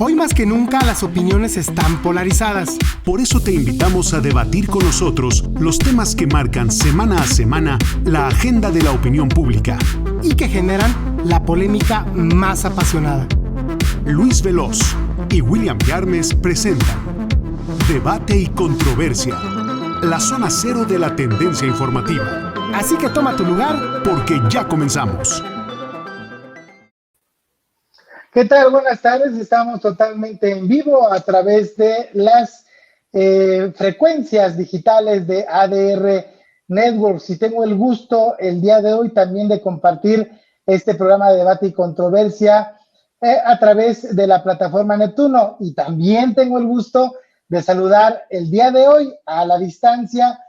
Hoy más que nunca las opiniones están polarizadas. Por eso te invitamos a debatir con nosotros los temas que marcan semana a semana la agenda de la opinión pública Y que generan la polémica más apasionada. Luis Veloz y William Yarmes presentan Debate y Controversia, la zona cero de la tendencia informativa. Así que toma tu lugar, porque ya comenzamos. ¿Qué tal? Buenas tardes. Estamos totalmente en vivo a través de las frecuencias digitales de ADR Networks. Y tengo el gusto el día de hoy también de compartir este programa de debate y controversia a través de la plataforma Neptuno. Y también tengo el gusto de saludar el día de hoy a la distancia.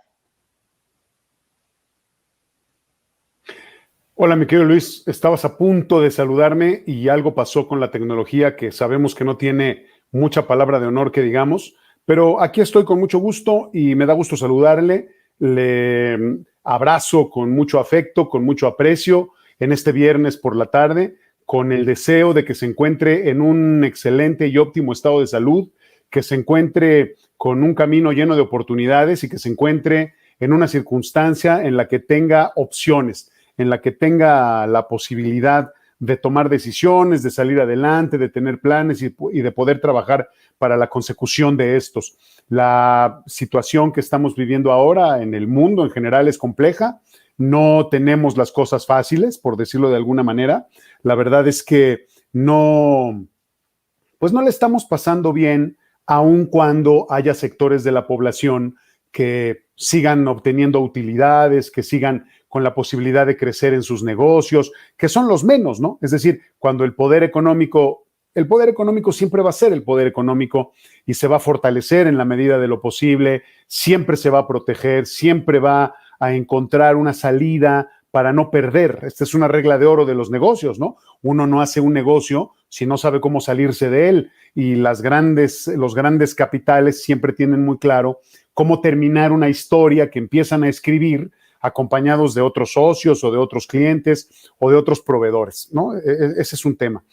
Hola, mi querido Luis, estabas a punto de saludarme y algo pasó con la tecnología que sabemos que no tiene mucha palabra de honor que digamos, pero aquí estoy con mucho gusto y me da gusto saludarle. Le abrazo con mucho afecto, con mucho aprecio en este viernes por la tarde, con el deseo de que se encuentre en un excelente y óptimo estado de salud, que se encuentre con un camino lleno de oportunidades y que se encuentre en una circunstancia en la que tenga opciones, en la que tenga la posibilidad de tomar decisiones, de salir adelante, de tener planes y de poder trabajar para la consecución de estos. La situación que estamos viviendo ahora en el mundo en general es compleja. No tenemos las cosas fáciles, por decirlo de alguna manera. La verdad es que no le estamos pasando bien, aun cuando haya sectores de la población que sigan obteniendo utilidades, que sigan con la posibilidad de crecer en sus negocios, que son los menos, ¿no? Es decir, cuando el poder económico siempre va a ser el poder económico y se va a fortalecer en la medida de lo posible, siempre se va a proteger, siempre va a encontrar una salida para no perder. Esta es una regla de oro de los negocios, ¿no? Uno no hace un negocio si no sabe cómo salirse de él, y los grandes capitales siempre tienen muy claro cómo terminar una historia que empiezan a escribir acompañados de otros socios o de otros clientes o de otros proveedores, ¿no? Ese es un tema.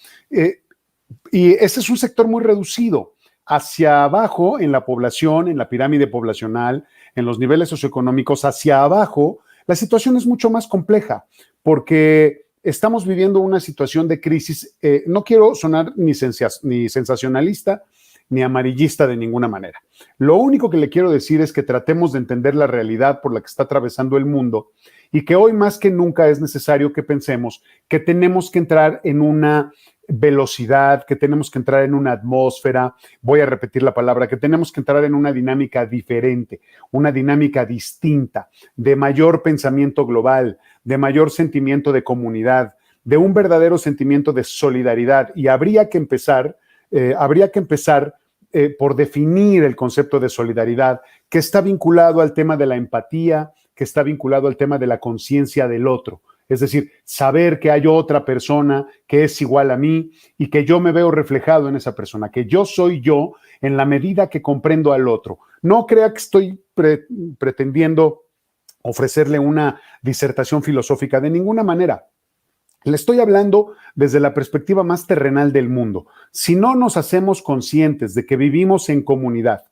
Y ese es un sector muy reducido. Hacia abajo, en la población, en la pirámide poblacional, en los niveles socioeconómicos, hacia abajo, la situación es mucho más compleja, porque estamos viviendo una situación de crisis. No quiero sonar ni sensacionalista ni amarillista de ninguna manera. Lo único que le quiero decir es que tratemos de entender la realidad por la que está atravesando el mundo y que hoy más que nunca es necesario que pensemos que tenemos que entrar en una velocidad, que tenemos que entrar en una atmósfera, voy a repetir la palabra, que tenemos que entrar en una dinámica diferente, una dinámica distinta, de mayor pensamiento global, de mayor sentimiento de comunidad, de un verdadero sentimiento de solidaridad. Y habría que empezar por definir el concepto de solidaridad, que está vinculado al tema de la empatía, que está vinculado al tema de la conciencia del otro. Es decir, saber que hay otra persona que es igual a mí y que yo me veo reflejado en esa persona, que yo soy yo en la medida que comprendo al otro. No crea que estoy pretendiendo ofrecerle una disertación filosófica, de ninguna manera. Le estoy hablando desde la perspectiva más terrenal del mundo. Si no nos hacemos conscientes de que vivimos en comunidad,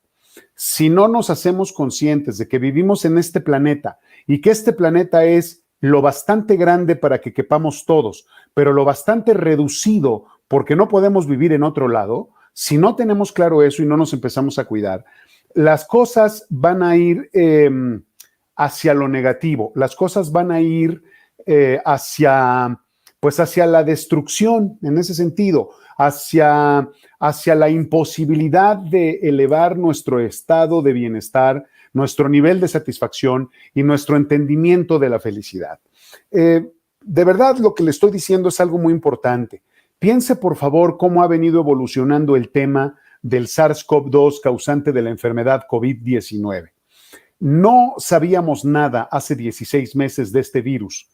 si no nos hacemos conscientes de que vivimos en este planeta y que este planeta es lo bastante grande para que quepamos todos, pero lo bastante reducido porque no podemos vivir en otro lado, si no tenemos claro eso y no nos empezamos a cuidar, las cosas van a ir hacia lo negativo, las cosas van a ir hacia la destrucción, en ese sentido, hacia la imposibilidad de elevar nuestro estado de bienestar, nuestro nivel de satisfacción y nuestro entendimiento de la felicidad. De verdad, lo que le estoy diciendo es algo muy importante. Piense, por favor, cómo ha venido evolucionando el tema del SARS-CoV-2 causante de la enfermedad COVID-19. No sabíamos nada hace 16 meses de este virus.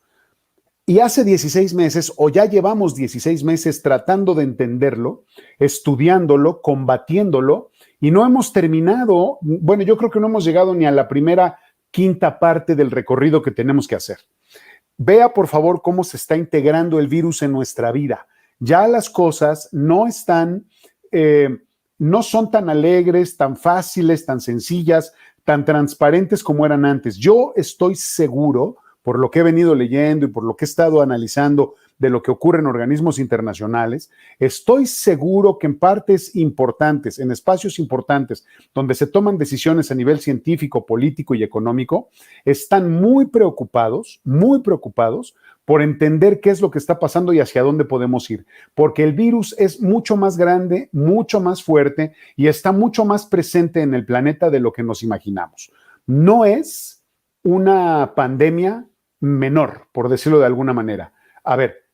Y hace 16 meses, o ya llevamos 16 meses tratando de entenderlo, estudiándolo, combatiéndolo, y no hemos terminado, bueno, yo creo que no hemos llegado ni a la primera quinta parte del recorrido que tenemos que hacer. Vea, por favor, cómo se está integrando el virus en nuestra vida. Ya las cosas no están no son tan alegres, tan fáciles, tan sencillas, tan transparentes como eran antes. Yo estoy seguro, por lo que he venido leyendo y por lo que he estado analizando de lo que ocurre en organismos internacionales, estoy seguro que en partes importantes, en espacios importantes, donde se toman decisiones a nivel científico, político y económico, están muy preocupados por entender qué es lo que está pasando y hacia dónde podemos ir, porque el virus es mucho más grande, mucho más fuerte y está mucho más presente en el planeta de lo que nos imaginamos. No es una pandemia menor, por decirlo de alguna manera. A ver,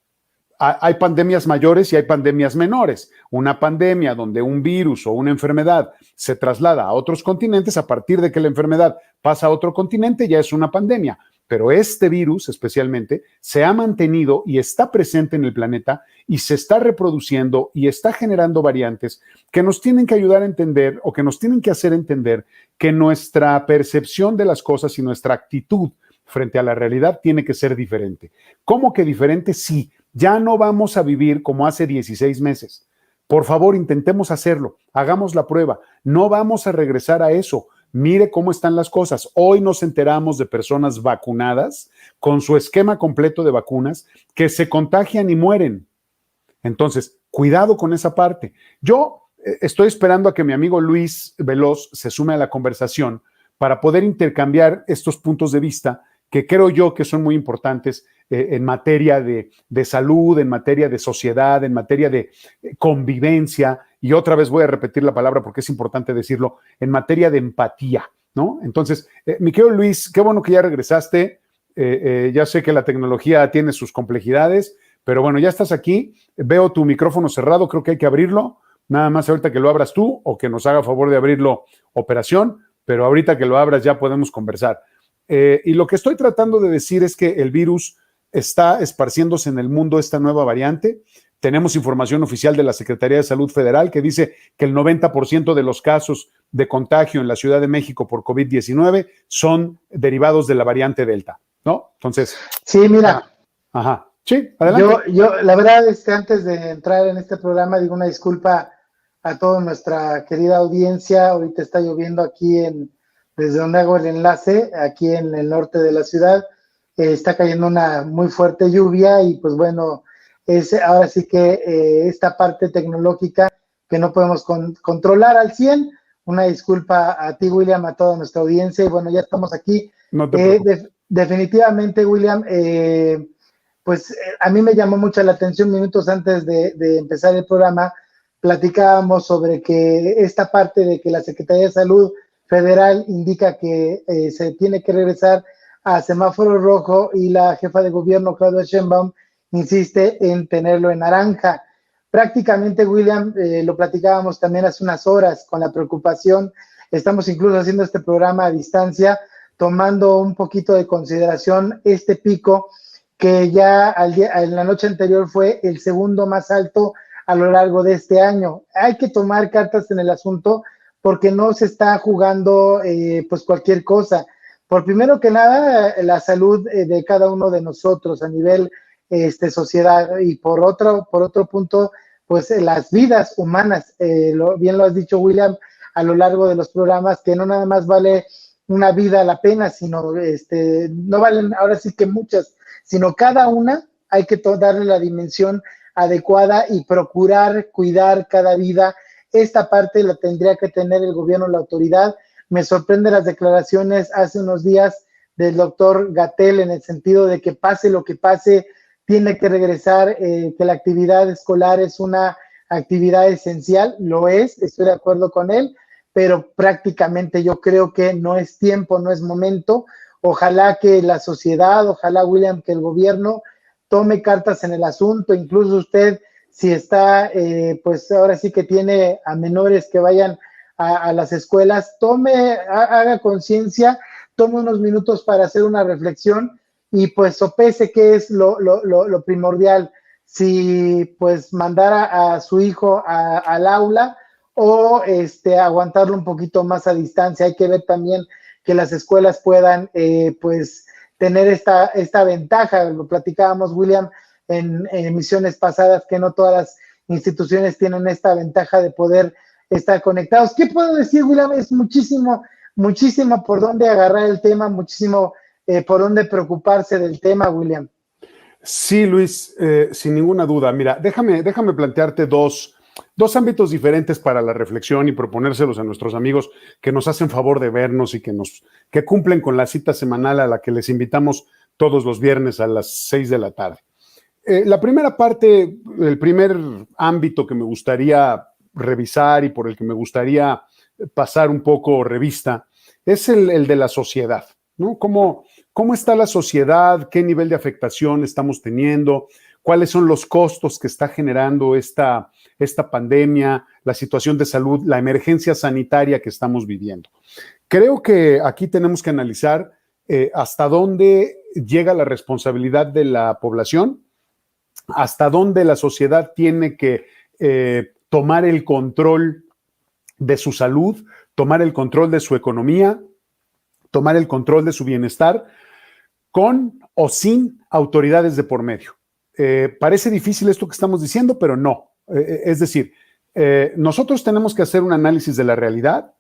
hay pandemias mayores y hay pandemias menores. Una pandemia donde un virus o una enfermedad se traslada a otros continentes, a partir de que la enfermedad pasa a otro continente, ya es una pandemia. Pero este virus especialmente se ha mantenido y está presente en el planeta y se está reproduciendo y está generando variantes que nos tienen que ayudar a entender o que nos tienen que hacer entender que nuestra percepción de las cosas y nuestra actitud frente a la realidad tiene que ser diferente. ¿Cómo que diferente? Sí, ya no vamos a vivir como hace 16 meses. Por favor, intentemos hacerlo, hagamos la prueba. No vamos a regresar a eso. Mire cómo están las cosas. Hoy nos enteramos de personas vacunadas con su esquema completo de vacunas que se contagian y mueren. Entonces, cuidado con esa parte. Yo estoy esperando a que mi amigo Luis Veloz se sume a la conversación para poder intercambiar estos puntos de vista que creo yo que son muy importantes en materia de salud, en materia de sociedad, en materia de convivencia, y otra vez voy a repetir la palabra porque es importante decirlo, en materia de empatía, ¿no? Entonces, mi querido Luis, qué bueno que ya regresaste. Ya sé que la tecnología tiene sus complejidades, pero bueno, ya estás aquí. Veo tu micrófono cerrado, creo que hay que abrirlo. Nada más ahorita que lo abras tú o que nos haga favor de abrirlo operación, pero ahorita que lo abras ya podemos conversar. Y lo que estoy tratando de decir es que el virus está esparciéndose en el mundo, esta nueva variante. Tenemos información oficial de la Secretaría de Salud Federal que dice que el 90% de los casos de contagio en la Ciudad de México por COVID-19 son derivados de la variante Delta, ¿no? Entonces. Sí, mira. Ajá. Sí, adelante. Yo, la verdad, antes de entrar en este programa, digo una disculpa a toda nuestra querida audiencia. Ahorita está lloviendo aquí desde donde hago el enlace, aquí en el norte de la ciudad. Está cayendo una muy fuerte lluvia y pues bueno, es ahora sí que esta parte tecnológica que no podemos controlar al 100. Una disculpa a ti, William, a toda nuestra audiencia. Y bueno, ya estamos aquí. No te definitivamente, William, pues a mí me llamó mucho la atención minutos antes de empezar el programa. Platicábamos sobre que esta parte de que la Secretaría de Salud Federal indica que se tiene que regresar a semáforo rojo y la jefa de gobierno, Claudia Sheinbaum, insiste en tenerlo en naranja. Prácticamente, William, lo platicábamos también hace unas horas con la preocupación. Estamos incluso haciendo este programa a distancia, tomando un poquito de consideración este pico que ya en la noche anterior fue el segundo más alto a lo largo de este año. Hay que tomar cartas en el asunto porque no se está jugando pues cualquier cosa. Por primero que nada, la salud de cada uno de nosotros a nivel sociedad, y por otro punto, pues las vidas humanas. Bien lo has dicho, William, a lo largo de los programas, que no nada más vale una vida la pena, sino no valen ahora sí que muchas, sino cada una hay que darle la dimensión adecuada y procurar cuidar cada vida. Esta parte la tendría que tener el gobierno, la autoridad. Me sorprenden las declaraciones hace unos días del doctor Gatell en el sentido de que pase lo que pase, tiene que regresar, que la actividad escolar es una actividad esencial. Lo es, estoy de acuerdo con él, pero prácticamente yo creo que no es tiempo, no es momento. Ojalá que la sociedad, ojalá, William, que el gobierno tome cartas en el asunto. Incluso usted, si está, pues ahora sí que tiene a menores que vayan a las escuelas, haga conciencia, tome unos minutos para hacer una reflexión y pues sopese qué es lo primordial, si pues mandar a su hijo al aula o aguantarlo un poquito más a distancia. Hay que ver también que las escuelas puedan pues tener esta ventaja. Lo platicábamos, William, en emisiones pasadas, que no todas las instituciones tienen esta ventaja de poder estar conectados. ¿Qué puedo decir, William? Es muchísimo por dónde agarrar el tema, muchísimo por dónde preocuparse del tema, William. Sí, Luis, sin ninguna duda. Mira, déjame plantearte dos ámbitos diferentes para la reflexión y proponérselos a nuestros amigos que nos hacen favor de vernos y que cumplen con la cita semanal a la que les invitamos todos los viernes a las 6 de la tarde. La primera parte, el primer ámbito que me gustaría revisar y por el que me gustaría pasar un poco revista es el de la sociedad, ¿no? ¿Cómo está la sociedad? ¿Qué nivel de afectación estamos teniendo? ¿Cuáles son los costos que está generando esta pandemia, la situación de salud, la emergencia sanitaria que estamos viviendo? Creo que aquí tenemos que analizar hasta dónde llega la responsabilidad de la población, hasta dónde la sociedad tiene que tomar el control de su salud, tomar el control de su economía, tomar el control de su bienestar, con o sin autoridades de por medio. Parece difícil esto que estamos diciendo, pero no. Es decir, nosotros tenemos que hacer un análisis de la realidad.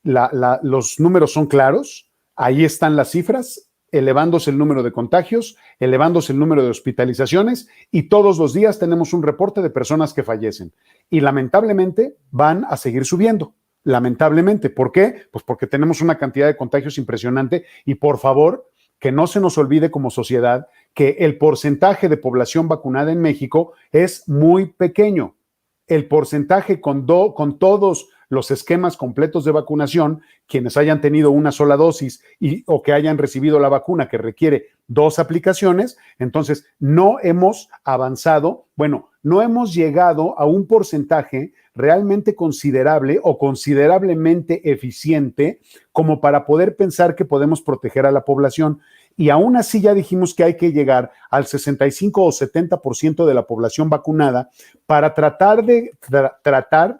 Los números son claros, ahí están las cifras, elevándose el número de contagios, elevándose el número de hospitalizaciones, y todos los días tenemos un reporte de personas que fallecen. Y lamentablemente van a seguir subiendo. Lamentablemente. ¿Por qué? Pues porque tenemos una cantidad de contagios impresionante, y por favor, que no se nos olvide como sociedad que el porcentaje de población vacunada en México es muy pequeño. El porcentaje con todos los esquemas completos de vacunación, quienes hayan tenido una sola dosis o que hayan recibido la vacuna que requiere 2 aplicaciones, entonces no hemos avanzado, no hemos llegado a un porcentaje realmente considerable o considerablemente eficiente como para poder pensar que podemos proteger a la población. Y aún así ya dijimos que hay que llegar al 65 o 70% de la población vacunada para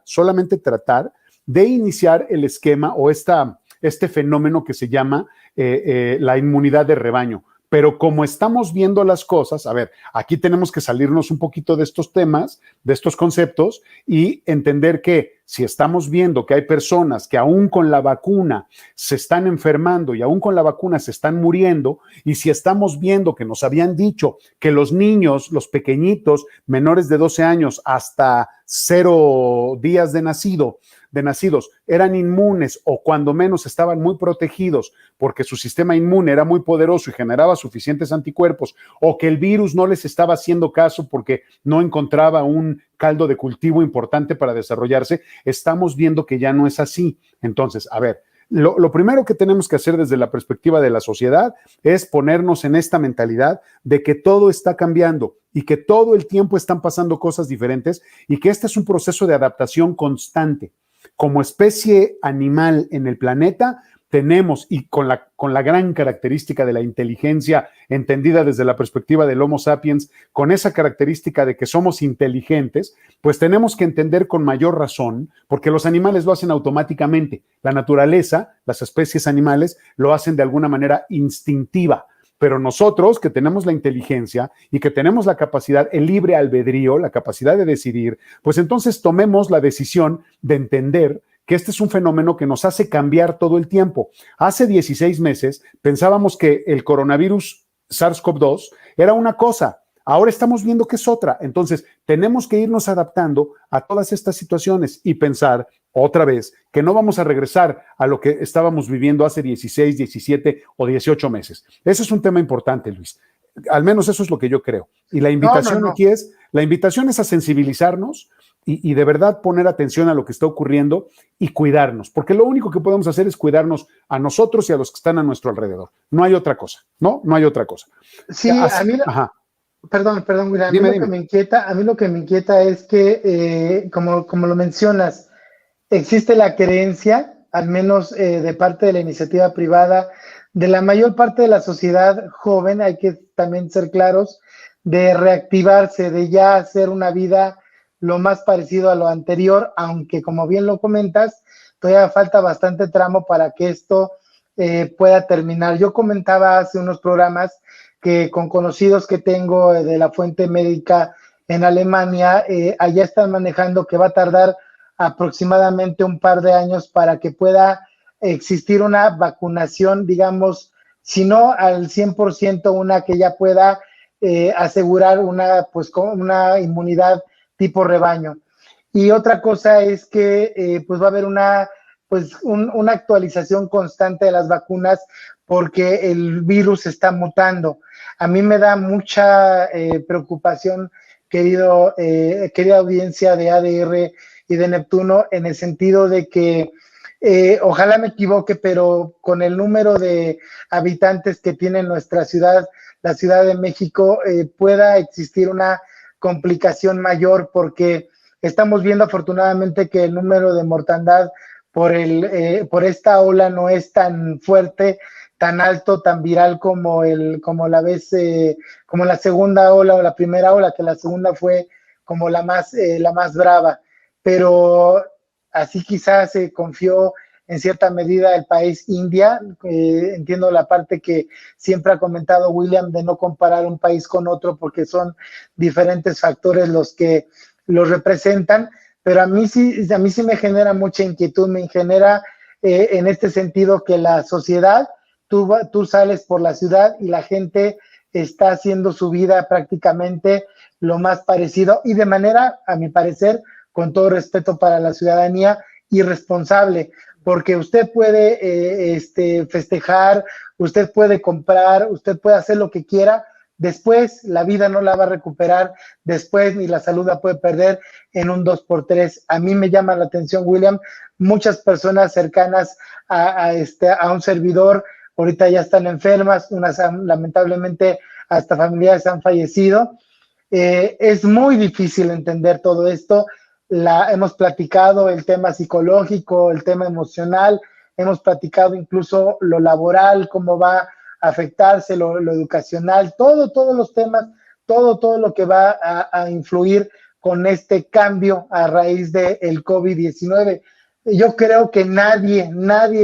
solamente tratar de iniciar el esquema o este fenómeno que se llama la inmunidad de rebaño. Pero como estamos viendo las cosas, a ver, aquí tenemos que salirnos un poquito de estos temas, de estos conceptos, y entender que si estamos viendo que hay personas que aún con la vacuna se están enfermando y aún con la vacuna se están muriendo, y si estamos viendo que nos habían dicho que los niños, los pequeñitos, menores de 12 años hasta 0 días de nacidos, eran inmunes o cuando menos estaban muy protegidos porque su sistema inmune era muy poderoso y generaba suficientes anticuerpos, o que el virus no les estaba haciendo caso porque no encontraba un caldo de cultivo importante para desarrollarse, estamos viendo que ya no es así. Entonces, a ver, lo primero que tenemos que hacer desde la perspectiva de la sociedad es ponernos en esta mentalidad de que todo está cambiando y que todo el tiempo están pasando cosas diferentes y que este es un proceso de adaptación constante. Como especie animal en el planeta, tenemos, y con la gran característica de la inteligencia entendida desde la perspectiva del Homo sapiens, con esa característica de que somos inteligentes, pues tenemos que entender con mayor razón, porque los animales lo hacen automáticamente. La naturaleza, las especies animales, lo hacen de alguna manera instintiva. Pero nosotros, que tenemos la inteligencia y que tenemos la capacidad, el libre albedrío, la capacidad de decidir, pues entonces tomemos la decisión de entender que este es un fenómeno que nos hace cambiar todo el tiempo. Hace 16 meses pensábamos que el coronavirus SARS-CoV-2 era una cosa, ahora estamos viendo que es otra. Entonces, tenemos que irnos adaptando a todas estas situaciones y pensar otra vez que no vamos a regresar a lo que estábamos viviendo hace 16, 17 o 18 meses. Ese es un tema importante, Luis. Al menos eso es lo que yo creo. Y la invitación aquí la invitación es a sensibilizarnos y de verdad poner atención a lo que está ocurriendo y cuidarnos, porque lo único que podemos hacer es cuidarnos a nosotros y a los que están a nuestro alrededor. No hay otra cosa, ¿no? No hay otra cosa. Sí, a mí... Perdón, William, a mí lo que me inquieta es que, como lo mencionas, existe la creencia, al menos de parte de la iniciativa privada, de la mayor parte de la sociedad joven, hay que también ser claros, de reactivarse, de ya hacer una vida lo más parecido a lo anterior, aunque como bien lo comentas, todavía falta bastante tramo para que esto pueda terminar. Yo comentaba hace unos programas que con conocidos que tengo de la fuente médica en Alemania, allá están manejando que va a tardar aproximadamente un par de años para que pueda existir una vacunación, digamos, si no al 100%, una que ya pueda asegurar una inmunidad tipo rebaño. Y otra cosa es que pues va a haber una actualización constante de las vacunas porque el virus está mutando. A mí me da mucha preocupación, querida audiencia de ADR y de Neptuno, en el sentido de que ojalá me equivoque, pero con el número de habitantes que tiene nuestra ciudad, la Ciudad de México, pueda existir una complicación mayor, porque estamos viendo afortunadamente que el número de mortandad por esta ola no es tan fuerte, tan alto, tan viral como la segunda ola o la primera ola, que la segunda fue como la más brava. Pero así quizás se confió en cierta medida el país India. Entiendo la parte que siempre ha comentado William de no comparar un país con otro porque son diferentes factores los que los representan, pero a mí sí me genera mucha inquietud, me genera en este sentido que la sociedad, tú sales por la ciudad y la gente está haciendo su vida prácticamente lo más parecido y de manera, a mi parecer, con todo respeto para la ciudadanía, irresponsable, porque usted puede festejar, usted puede comprar, usted puede hacer lo que quiera, después la vida no la va a recuperar, después ni la salud la puede perder en un 2x3. A mí me llama la atención, William, muchas personas cercanas a un servidor ahorita ya están enfermas, unas lamentablemente hasta familiares han fallecido. Es muy difícil entender todo esto. Hemos platicado el tema psicológico, el tema emocional, hemos platicado incluso lo laboral, cómo va a afectarse, lo educacional, todos los temas, todo lo que va a influir con este cambio a raíz del COVID-19. Yo creo que nadie,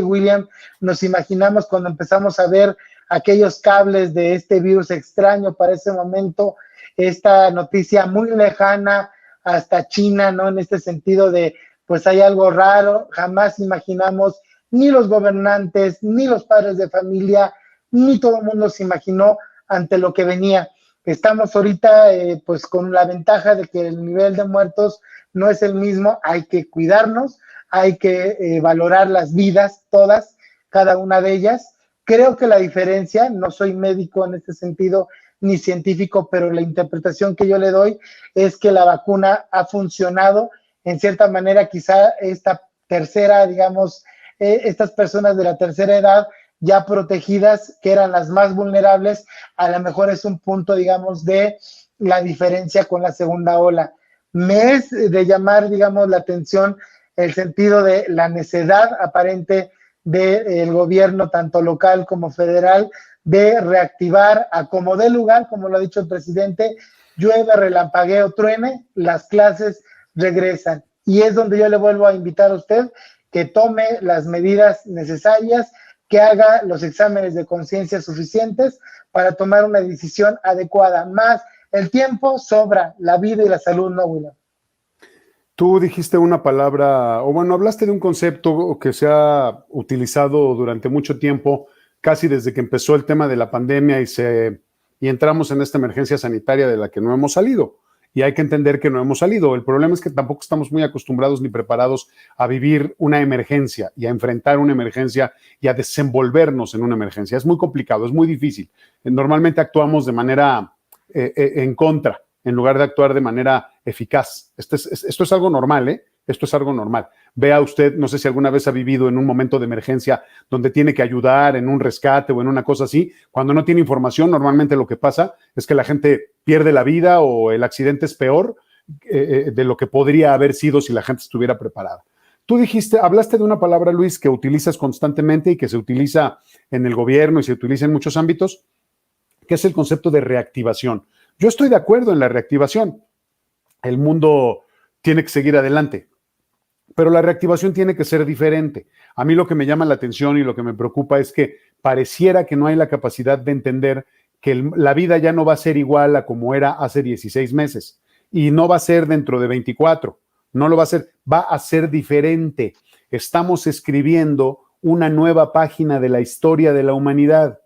William, nos imaginamos cuando empezamos a ver aquellos cables de este virus extraño para ese momento, esta noticia muy lejana, hasta China, ¿no? En este sentido de, pues hay algo raro, jamás imaginamos, ni los gobernantes, ni los padres de familia, ni todo el mundo se imaginó ante lo que venía. Estamos ahorita, pues con la ventaja de que el nivel de muertos no es el mismo, hay que cuidarnos, hay que valorar las vidas, todas, cada una de ellas. Creo que la diferencia, no soy médico en este sentido, ni científico, pero la interpretación que yo le doy es que la vacuna ha funcionado en cierta manera. Quizá esta tercera, digamos, estas personas de la tercera edad ya protegidas, que eran las más vulnerables, a lo mejor es un punto, digamos, de la diferencia con la segunda ola. Me es de llamar, digamos, la atención el sentido de la necedad aparente del gobierno, tanto local como federal, de reactivar a como dé lugar, como lo ha dicho el presidente, llueve, relampagueo, truene, las clases regresan. Y es donde yo le vuelvo a invitar a usted que tome las medidas necesarias, que haga los exámenes de conciencia suficientes para tomar una decisión adecuada. Más el tiempo sobra, la vida y la salud no, William. Tú dijiste una palabra, o bueno, hablaste de un concepto que se ha utilizado durante mucho tiempo, casi desde que empezó el tema de la pandemia y entramos en esta emergencia sanitaria de la que no hemos salido. Y hay que entender que no hemos salido. El problema es que tampoco estamos muy acostumbrados ni preparados a vivir una emergencia y a enfrentar una emergencia y a desenvolvernos en una emergencia. Es muy complicado, es muy difícil. Normalmente actuamos de manera en contra, en lugar de actuar de manera eficaz. Esto es algo normal, ¿eh? Esto es algo normal. Vea usted, no sé si alguna vez ha vivido en un momento de emergencia donde tiene que ayudar en un rescate o en una cosa así. Cuando no tiene información, normalmente lo que pasa es que la gente pierde la vida o el accidente es peor de lo que podría haber sido si la gente estuviera preparada. Tú hablaste de una palabra, Luis, que utilizas constantemente y que se utiliza en el gobierno y se utiliza en muchos ámbitos, que es el concepto de reactivación. Yo estoy de acuerdo en la reactivación. El mundo tiene que seguir adelante, pero la reactivación tiene que ser diferente. A mí lo que me llama la atención y lo que me preocupa es que pareciera que no hay la capacidad de entender que la vida ya no va a ser igual a como era hace 16 meses. y no va a ser dentro de 24, no lo va a ser, va a ser diferente. Estamos escribiendo una nueva página de la historia de la humanidad.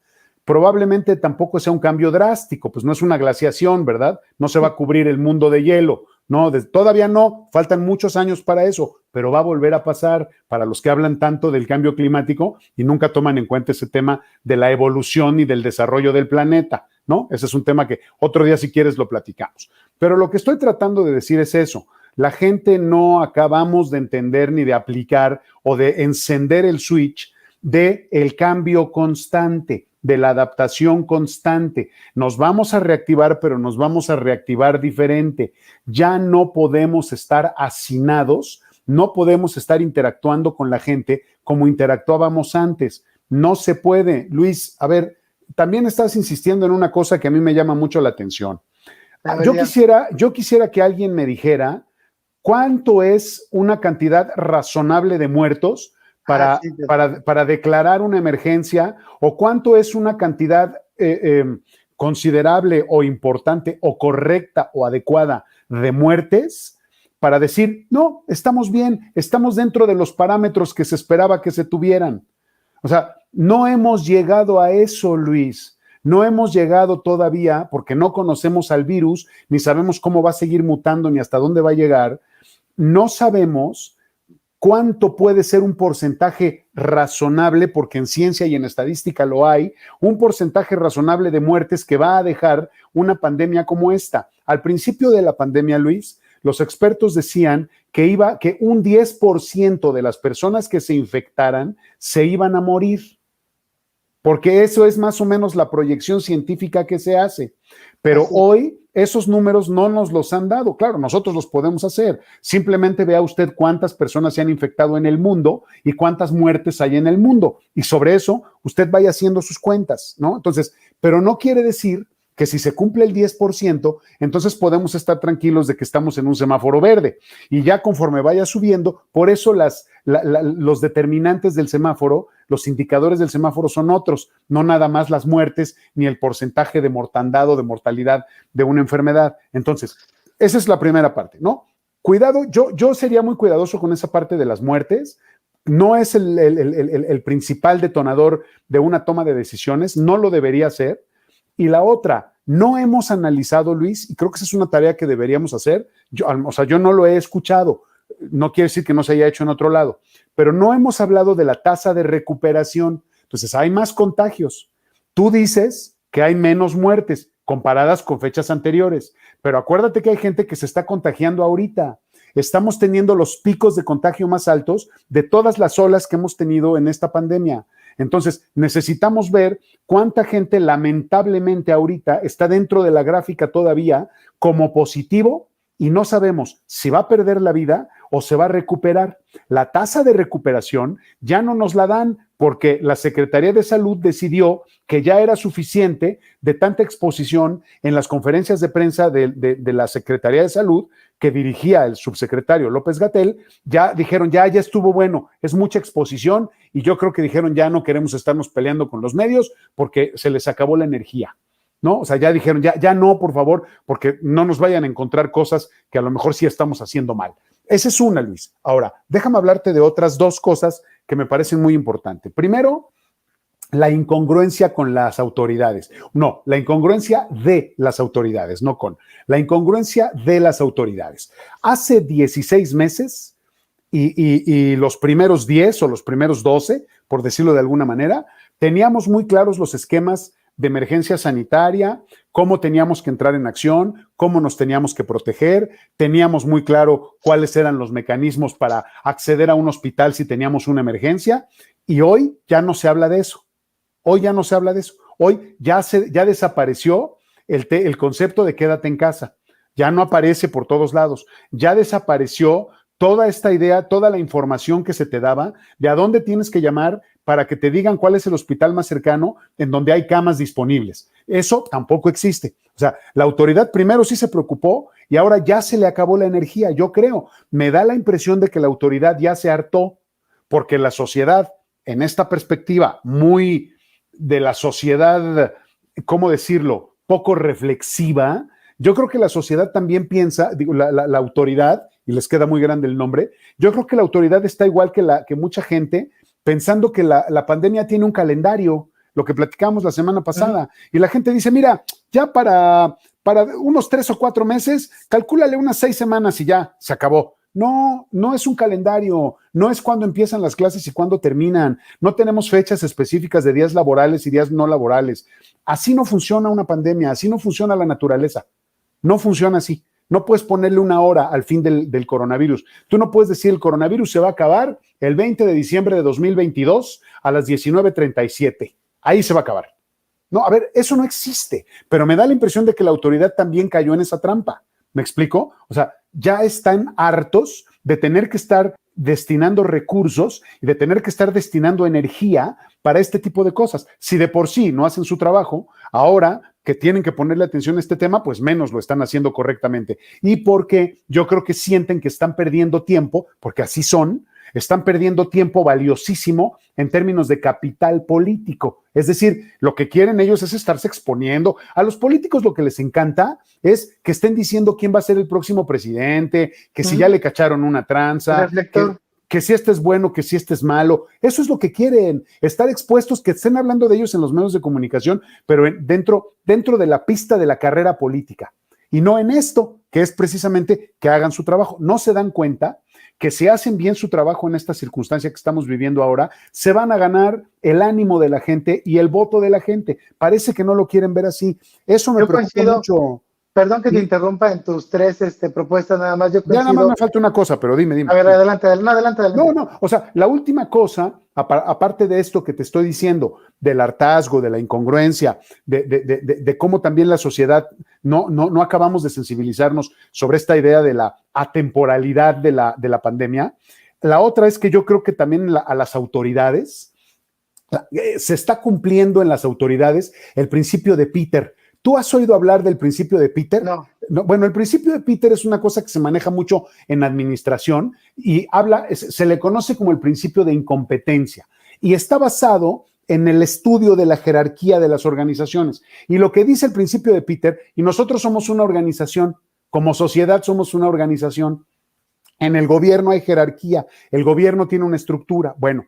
Probablemente tampoco sea un cambio drástico, pues no es una glaciación, ¿verdad? No se va a cubrir el mundo de hielo, no, todavía no, faltan muchos años para eso, pero va a volver a pasar para los que hablan tanto del cambio climático y nunca toman en cuenta ese tema de la evolución y del desarrollo del planeta, ¿no? Ese es un tema que otro día, si quieres, lo platicamos. Pero lo que estoy tratando de decir es eso. La gente no acabamos de entender ni de aplicar o de encender el switch de el cambio constante, de la adaptación constante. Nos vamos a reactivar, pero nos vamos a reactivar diferente. Ya no podemos estar hacinados, no podemos estar interactuando con la gente como interactuábamos antes. No se puede. Luis, a ver, también estás insistiendo en una cosa que a mí me llama mucho la atención. Yo quisiera que alguien me dijera cuánto es una cantidad razonable de muertos para declarar una emergencia, o cuánto es una cantidad considerable o importante o correcta o adecuada de muertes para decir, no, estamos bien, estamos dentro de los parámetros que se esperaba que se tuvieran. O sea, no hemos llegado a eso, Luis. No hemos llegado todavía porque no conocemos al virus, ni sabemos cómo va a seguir mutando, ni hasta dónde va a llegar. No sabemos cuánto puede ser un porcentaje razonable, porque en ciencia y en estadística lo hay, un porcentaje razonable de muertes que va a dejar una pandemia como esta. Al principio de la pandemia, Luis, los expertos decían que un 10% de las personas que se infectaran se iban a morir, porque eso es más o menos la proyección científica que se hace. Pero hoy esos números no nos los han dado. Claro, nosotros los podemos hacer. Simplemente vea usted cuántas personas se han infectado en el mundo y cuántas muertes hay en el mundo. Y sobre eso usted vaya haciendo sus cuentas, ¿no? Entonces, pero no quiere decir que si se cumple el 10%, entonces podemos estar tranquilos de que estamos en un semáforo verde. Y ya conforme vaya subiendo, por eso los determinantes del semáforo, los indicadores del semáforo son otros, no nada más las muertes ni el porcentaje de mortandad o de mortalidad de una enfermedad. Entonces, esa es la primera parte, ¿no? Cuidado, yo sería muy cuidadoso con esa parte de las muertes. No es el principal detonador de una toma de decisiones, no lo debería ser. Y la otra, no hemos analizado, Luis, y creo que esa es una tarea que deberíamos hacer. Yo no lo he escuchado, no quiere decir que no se haya hecho en otro lado, pero no hemos hablado de la tasa de recuperación. Entonces, hay más contagios. Tú dices que hay menos muertes comparadas con fechas anteriores, pero acuérdate que hay gente que se está contagiando ahorita. Estamos teniendo los picos de contagio más altos de todas las olas que hemos tenido en esta pandemia. Entonces, necesitamos ver cuánta gente lamentablemente ahorita está dentro de la gráfica todavía como positivo y no sabemos si va a perder la vida o se va a recuperar. La tasa de recuperación ya no nos la dan porque la Secretaría de Salud decidió que ya era suficiente de tanta exposición en las conferencias de prensa de la Secretaría de Salud que dirigía el subsecretario López-Gatell. Ya dijeron, ya estuvo bueno, es mucha exposición, y yo creo que dijeron, ya no queremos estarnos peleando con los medios porque se les acabó la energía, ¿no? O sea, ya dijeron, ya no, por favor, porque no nos vayan a encontrar cosas que a lo mejor sí estamos haciendo mal. Esa es una, Luis. Ahora, déjame hablarte de otras dos cosas que me parecen muy importantes. Primero, la incongruencia con las autoridades. No, la incongruencia de las autoridades, no con. La incongruencia de las autoridades. Hace 16 meses y los primeros 10 o los primeros 12, por decirlo de alguna manera, teníamos muy claros los esquemas de emergencia sanitaria, cómo teníamos que entrar en acción, cómo nos teníamos que proteger, teníamos muy claro cuáles eran los mecanismos para acceder a un hospital si teníamos una emergencia, y hoy ya no se habla de eso. Hoy ya no se habla de eso. Hoy ya desapareció el concepto de quédate en casa. Ya no aparece por todos lados. Ya desapareció toda esta idea, toda la información que se te daba de a dónde tienes que llamar para que te digan cuál es el hospital más cercano en donde hay camas disponibles. Eso tampoco existe. O sea, la autoridad primero sí se preocupó y ahora ya se le acabó la energía. Yo creo, me da la impresión de que la autoridad ya se hartó porque la sociedad, en esta perspectiva muy de la sociedad, ¿cómo decirlo?, poco reflexiva, yo creo que la sociedad también piensa, digo, la autoridad, y les queda muy grande el nombre, yo creo que la autoridad está igual que mucha gente, pensando que la pandemia tiene un calendario, lo que platicamos la semana pasada, y la gente dice, mira, ya para unos 3 o 4 meses, calcúlale unas 6 semanas y ya, se acabó. No, no es un calendario, no es cuándo empiezan las clases y cuándo terminan, no tenemos fechas específicas de días laborales y días no laborales. Así no funciona una pandemia, así no funciona la naturaleza, no funciona así. No puedes ponerle una hora al fin del coronavirus. Tú no puedes decir el coronavirus se va a acabar el 20 de diciembre de 2022 a las 19:37. Ahí se va a acabar. No, a ver, eso no existe, pero me da la impresión de que la autoridad también cayó en esa trampa. ¿Me explico? O sea, ya están hartos de tener que estar destinando recursos y de tener que estar destinando energía para este tipo de cosas. Si de por sí no hacen su trabajo, ahora que tienen que ponerle atención a este tema, pues menos lo están haciendo correctamente. Y porque yo creo que sienten que están perdiendo tiempo, porque así son, están perdiendo tiempo valiosísimo en términos de capital político. Es decir, lo que quieren ellos es estarse exponiendo. A los políticos lo que les encanta es que estén diciendo quién va a ser el próximo presidente, que si ya le cacharon una tranza, que si este es bueno, que si este es malo. Eso es lo que quieren, estar expuestos, que estén hablando de ellos en los medios de comunicación, pero dentro de la pista de la carrera política. Y no en esto, que es precisamente que hagan su trabajo. No se dan cuenta que si hacen bien su trabajo en esta circunstancia que estamos viviendo ahora, se van a ganar el ánimo de la gente y el voto de la gente. Parece que no lo quieren ver así. Eso me preocupa mucho. Perdón que te interrumpa en tus 3 propuestas nada más. Ya nada más me falta una cosa, pero dime. A ver, adelante. No, o sea, la última cosa, aparte de esto que te estoy diciendo, del hartazgo, de la incongruencia, de cómo también la sociedad no acabamos de sensibilizarnos sobre esta idea de la atemporalidad de la pandemia. La otra es que yo creo que también a las autoridades, se está cumpliendo en las autoridades el principio de Peter. ¿Tú has oído hablar del principio de Peter? No. Bueno, el principio de Peter es una cosa que se maneja mucho en administración y se le conoce como el principio de incompetencia y está basado en el estudio de la jerarquía de las organizaciones. Y lo que dice el principio de Peter, y nosotros somos una organización, como sociedad somos una organización, en el gobierno hay jerarquía, el gobierno tiene una estructura. Bueno,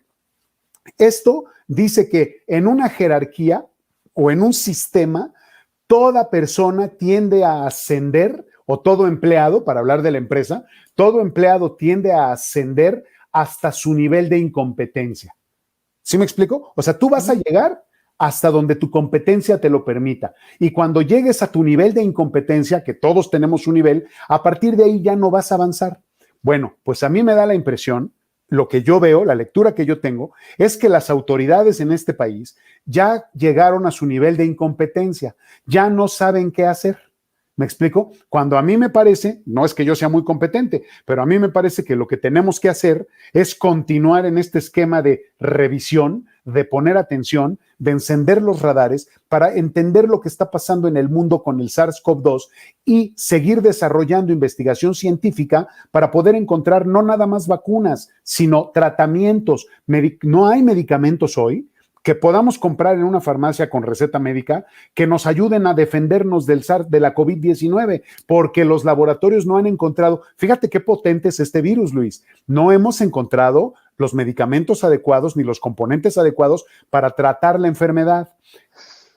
esto dice que en una jerarquía o en un sistema, toda persona tiende a ascender, o todo empleado, para hablar de la empresa, todo empleado tiende a ascender hasta su nivel de incompetencia. ¿Sí me explico? O sea, tú vas a llegar hasta donde tu competencia te lo permita. Y cuando llegues a tu nivel de incompetencia, que todos tenemos un nivel, a partir de ahí ya no vas a avanzar. Bueno, pues a mí me da la impresión, lo que yo veo, la lectura que yo tengo, es que las autoridades en este país ya llegaron a su nivel de incompetencia, ya no saben qué hacer. ¿Me explico? Cuando a mí me parece, no es que yo sea muy competente, pero a mí me parece que lo que tenemos que hacer es continuar en este esquema de revisión, de poner atención, de encender los radares para entender lo que está pasando en el mundo con el SARS-CoV-2 y seguir desarrollando investigación científica para poder encontrar no nada más vacunas, sino tratamientos. No hay medicamentos hoy que podamos comprar en una farmacia con receta médica que nos ayuden a defendernos del SARS, de la COVID-19, porque los laboratorios no han encontrado, fíjate qué potente es este virus, Luis, no hemos encontrado los medicamentos adecuados ni los componentes adecuados para tratar la enfermedad.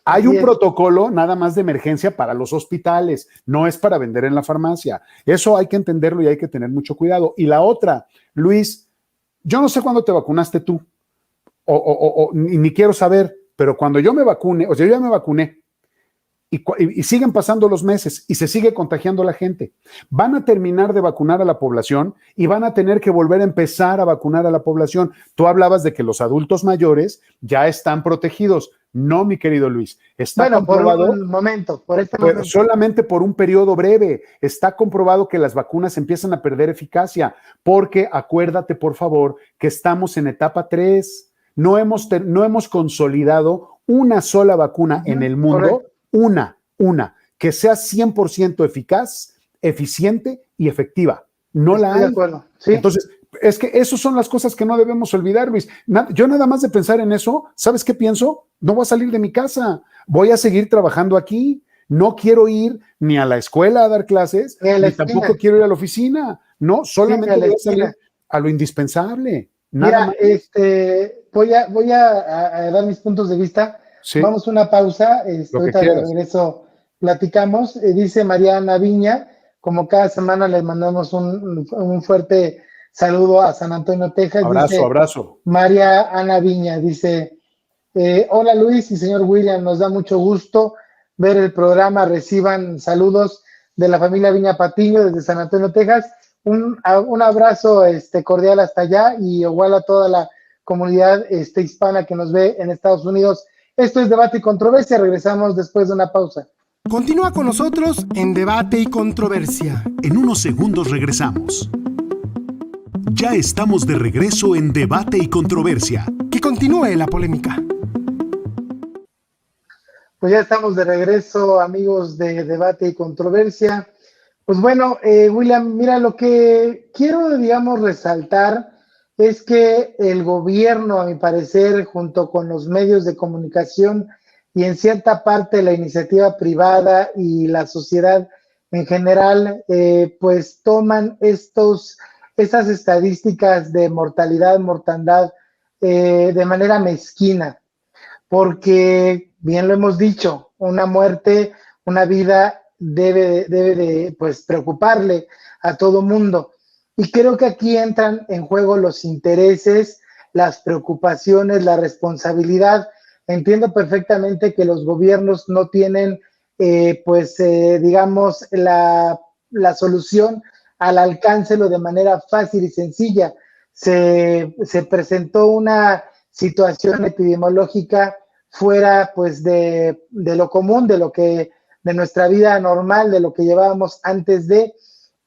Hay un protocolo nada más de emergencia para los hospitales, no es para vender en la farmacia. Eso hay que entenderlo y hay que tener mucho cuidado. Y la otra, Luis, yo no sé cuándo te vacunaste tú, ni quiero saber, pero cuando yo me vacune, o sea, yo ya me vacuné y siguen pasando los meses y se sigue contagiando la gente. Van a terminar de vacunar a la población y van a tener que volver a empezar a vacunar a la población. Tú hablabas de que los adultos mayores ya están protegidos. No, mi querido Luis, está comprobado, por un momento, por este momento. Solamente por un periodo breve. Está comprobado que las vacunas empiezan a perder eficacia, porque acuérdate, por favor, que estamos en etapa 3. No hemos consolidado una sola vacuna en el mundo, una, que sea 100% eficaz, eficiente y efectiva. No la hay. De acuerdo. Sí. Entonces, es que esas son las cosas que no debemos olvidar, Luis. Yo nada más de pensar en eso, ¿sabes qué pienso? No voy a salir de mi casa, voy a seguir trabajando aquí. no quiero ir ni a la escuela a dar clases, ni tampoco quiero ir a la oficina. No, solamente voy a salir a lo indispensable. Nada más. Voy a dar mis puntos de vista. Sí. Vamos a una pausa. Ahorita de regreso platicamos. Dice Mariana Viña, como cada semana les mandamos un fuerte saludo a San Antonio, Texas. Abrazo. María Ana Viña dice, hola Luis y señor William, nos da mucho gusto ver el programa. Reciban saludos de la familia Viña Patiño desde San Antonio, Texas. Un abrazo cordial hasta allá y igual a toda la comunidad hispana que nos ve en Estados Unidos. Esto es Debate y Controversia. Regresamos después de una pausa. Continúa con nosotros en Debate y Controversia. En unos segundos regresamos. Ya estamos de regreso en Debate y Controversia. Que continúe la polémica. Pues ya estamos de regreso, amigos de Debate y Controversia. Pues bueno, William, mira, lo que quiero, digamos, resaltar es que el gobierno, a mi parecer, junto con los medios de comunicación y en cierta parte la iniciativa privada y la sociedad en general, pues toman estas estadísticas de mortandad de manera mezquina, porque bien lo hemos dicho, una muerte, una vida debe de pues preocuparle a todo mundo. Y creo que aquí entran en juego los intereses, las preocupaciones, la responsabilidad. Entiendo perfectamente que los gobiernos no tienen, digamos, la solución al alcance de manera fácil y sencilla. Se presentó una situación epidemiológica fuera, pues, de lo común, de nuestra vida normal, de lo que llevábamos antes de.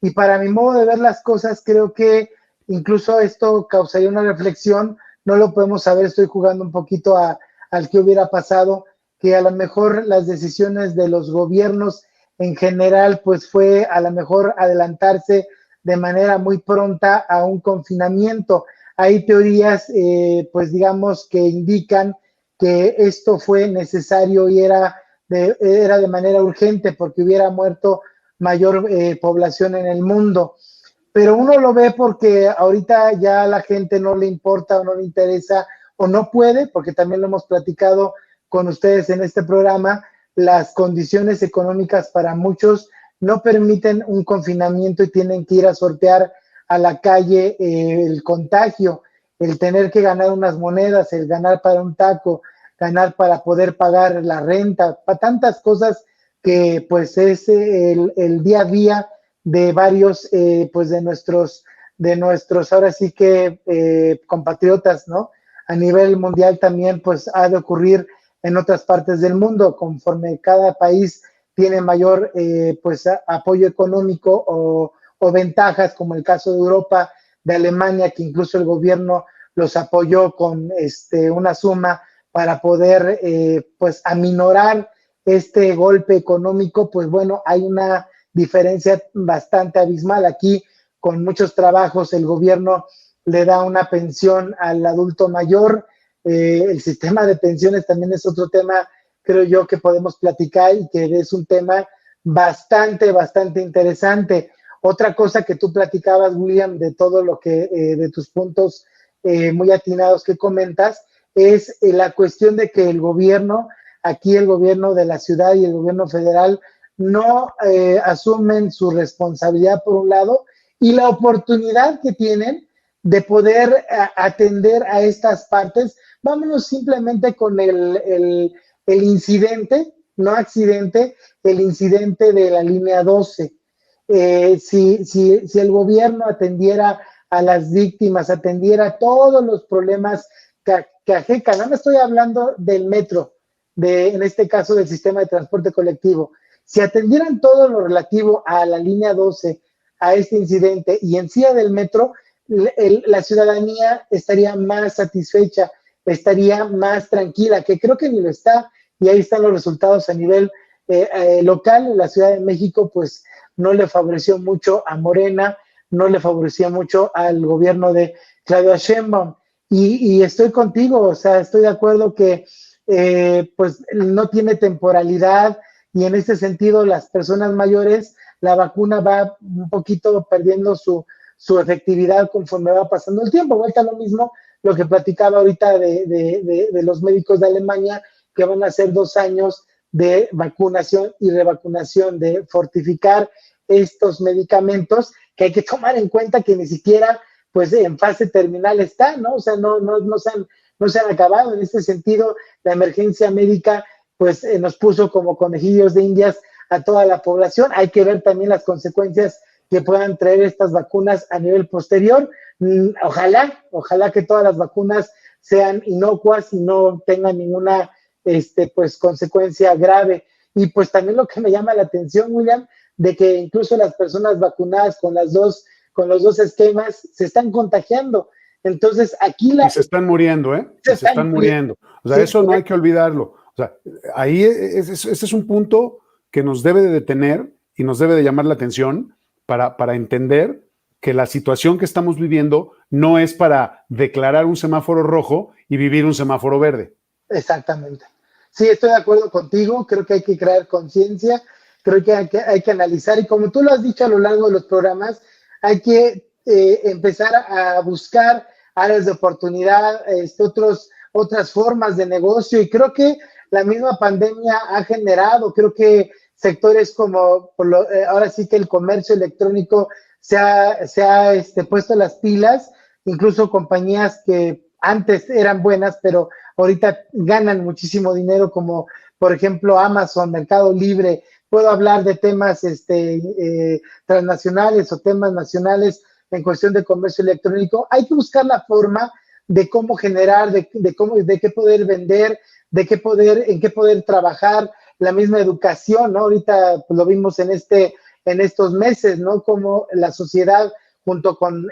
Y para mi modo de ver las cosas, creo que incluso esto causaría una reflexión. No lo podemos saber, estoy jugando un poquito al que hubiera pasado, que a lo mejor las decisiones de los gobiernos en general, pues fue a lo mejor adelantarse de manera muy pronta a un confinamiento. Hay teorías, pues digamos, que indican que esto fue necesario y era de manera urgente porque hubiera muerto mayor población en el mundo. Pero uno lo ve porque ahorita ya a la gente no le importa o no le interesa o no puede, porque también lo hemos platicado con ustedes en este programa, las condiciones económicas para muchos no permiten un confinamiento y tienen que ir a sortear a la calle el contagio, el tener que ganar unas monedas, el ganar para un taco, ganar para poder pagar la renta, para tantas cosas que pues es el día a día de varios pues de nuestros ahora sí que compatriotas, ¿no? A nivel mundial también pues ha de ocurrir en otras partes del mundo, conforme cada país tiene mayor pues apoyo económico o ventajas, como el caso de Europa, de Alemania, que incluso el gobierno los apoyó con una suma para poder pues aminorar este golpe económico. Pues bueno, hay una diferencia bastante abismal. Aquí con muchos trabajos el gobierno le da una pensión al adulto mayor. El sistema de pensiones también es otro tema, creo yo, que podemos platicar y que es un tema bastante interesante. Otra cosa que tú platicabas, William, de todo lo que, de tus puntos muy atinados que comentas, es la cuestión de que el gobierno, aquí el gobierno de la ciudad y el gobierno federal no asumen su responsabilidad por un lado y la oportunidad que tienen de poder atender a estas partes. Vámonos simplemente con el incidente, no accidente, el incidente de la línea 12. Si el gobierno atendiera a las víctimas, atendiera todos los problemas que ajecan, no me estoy hablando del metro, en este caso del sistema de transporte colectivo, si atendieran todo lo relativo a la línea 12, a este incidente y encima del metro, la ciudadanía estaría más satisfecha, estaría más tranquila, que creo que ni lo está, y ahí están los resultados a nivel local. La Ciudad de México pues no le favoreció mucho a Morena, no le favoreció mucho al gobierno de Claudia Sheinbaum, y estoy contigo, o sea, estoy de acuerdo que pues no tiene temporalidad y en este sentido las personas mayores, la vacuna va un poquito perdiendo su efectividad conforme va pasando el tiempo. Vuelta a lo mismo, lo que platicaba ahorita de los médicos de Alemania, que van a hacer 2 años de vacunación y revacunación, de fortificar estos medicamentos, que hay que tomar en cuenta que ni siquiera pues en fase terminal está, ¿no? O sea, no se han acabado. En este sentido, la emergencia médica pues nos puso como conejillos de indias a toda la población. Hay que ver también las consecuencias que puedan traer estas vacunas a nivel posterior. Ojalá que todas las vacunas sean inocuas y no tengan ninguna pues consecuencia grave. Y pues también lo que me llama la atención, William, de que incluso las personas vacunadas con los dos esquemas se están contagiando. Entonces aquí y se están muriendo, ¿eh? Se están muriendo. O sea, sí, eso no hay que olvidarlo. O sea, ahí ese es un punto que nos debe de detener y nos debe de llamar la atención para entender que la situación que estamos viviendo no es para declarar un semáforo rojo y vivir un semáforo verde. Exactamente. Sí, estoy de acuerdo contigo. Creo que hay que crear conciencia, creo que hay que analizar, y como tú lo has dicho a lo largo de los programas, hay que empezar a buscar áreas de oportunidad, otras formas de negocio, y creo que la misma pandemia ha generado, creo que sectores como ahora sí que el comercio electrónico se ha puesto las pilas, incluso compañías que antes eran buenas, pero ahorita ganan muchísimo dinero, como por ejemplo Amazon, Mercado Libre. Puedo hablar de temas transnacionales o temas nacionales en cuestión de comercio electrónico. Hay que buscar la forma de cómo generar, de qué poder vender, en qué poder trabajar, la misma educación, ¿no? Ahorita pues, lo vimos en estos meses, ¿no? Como la sociedad, junto con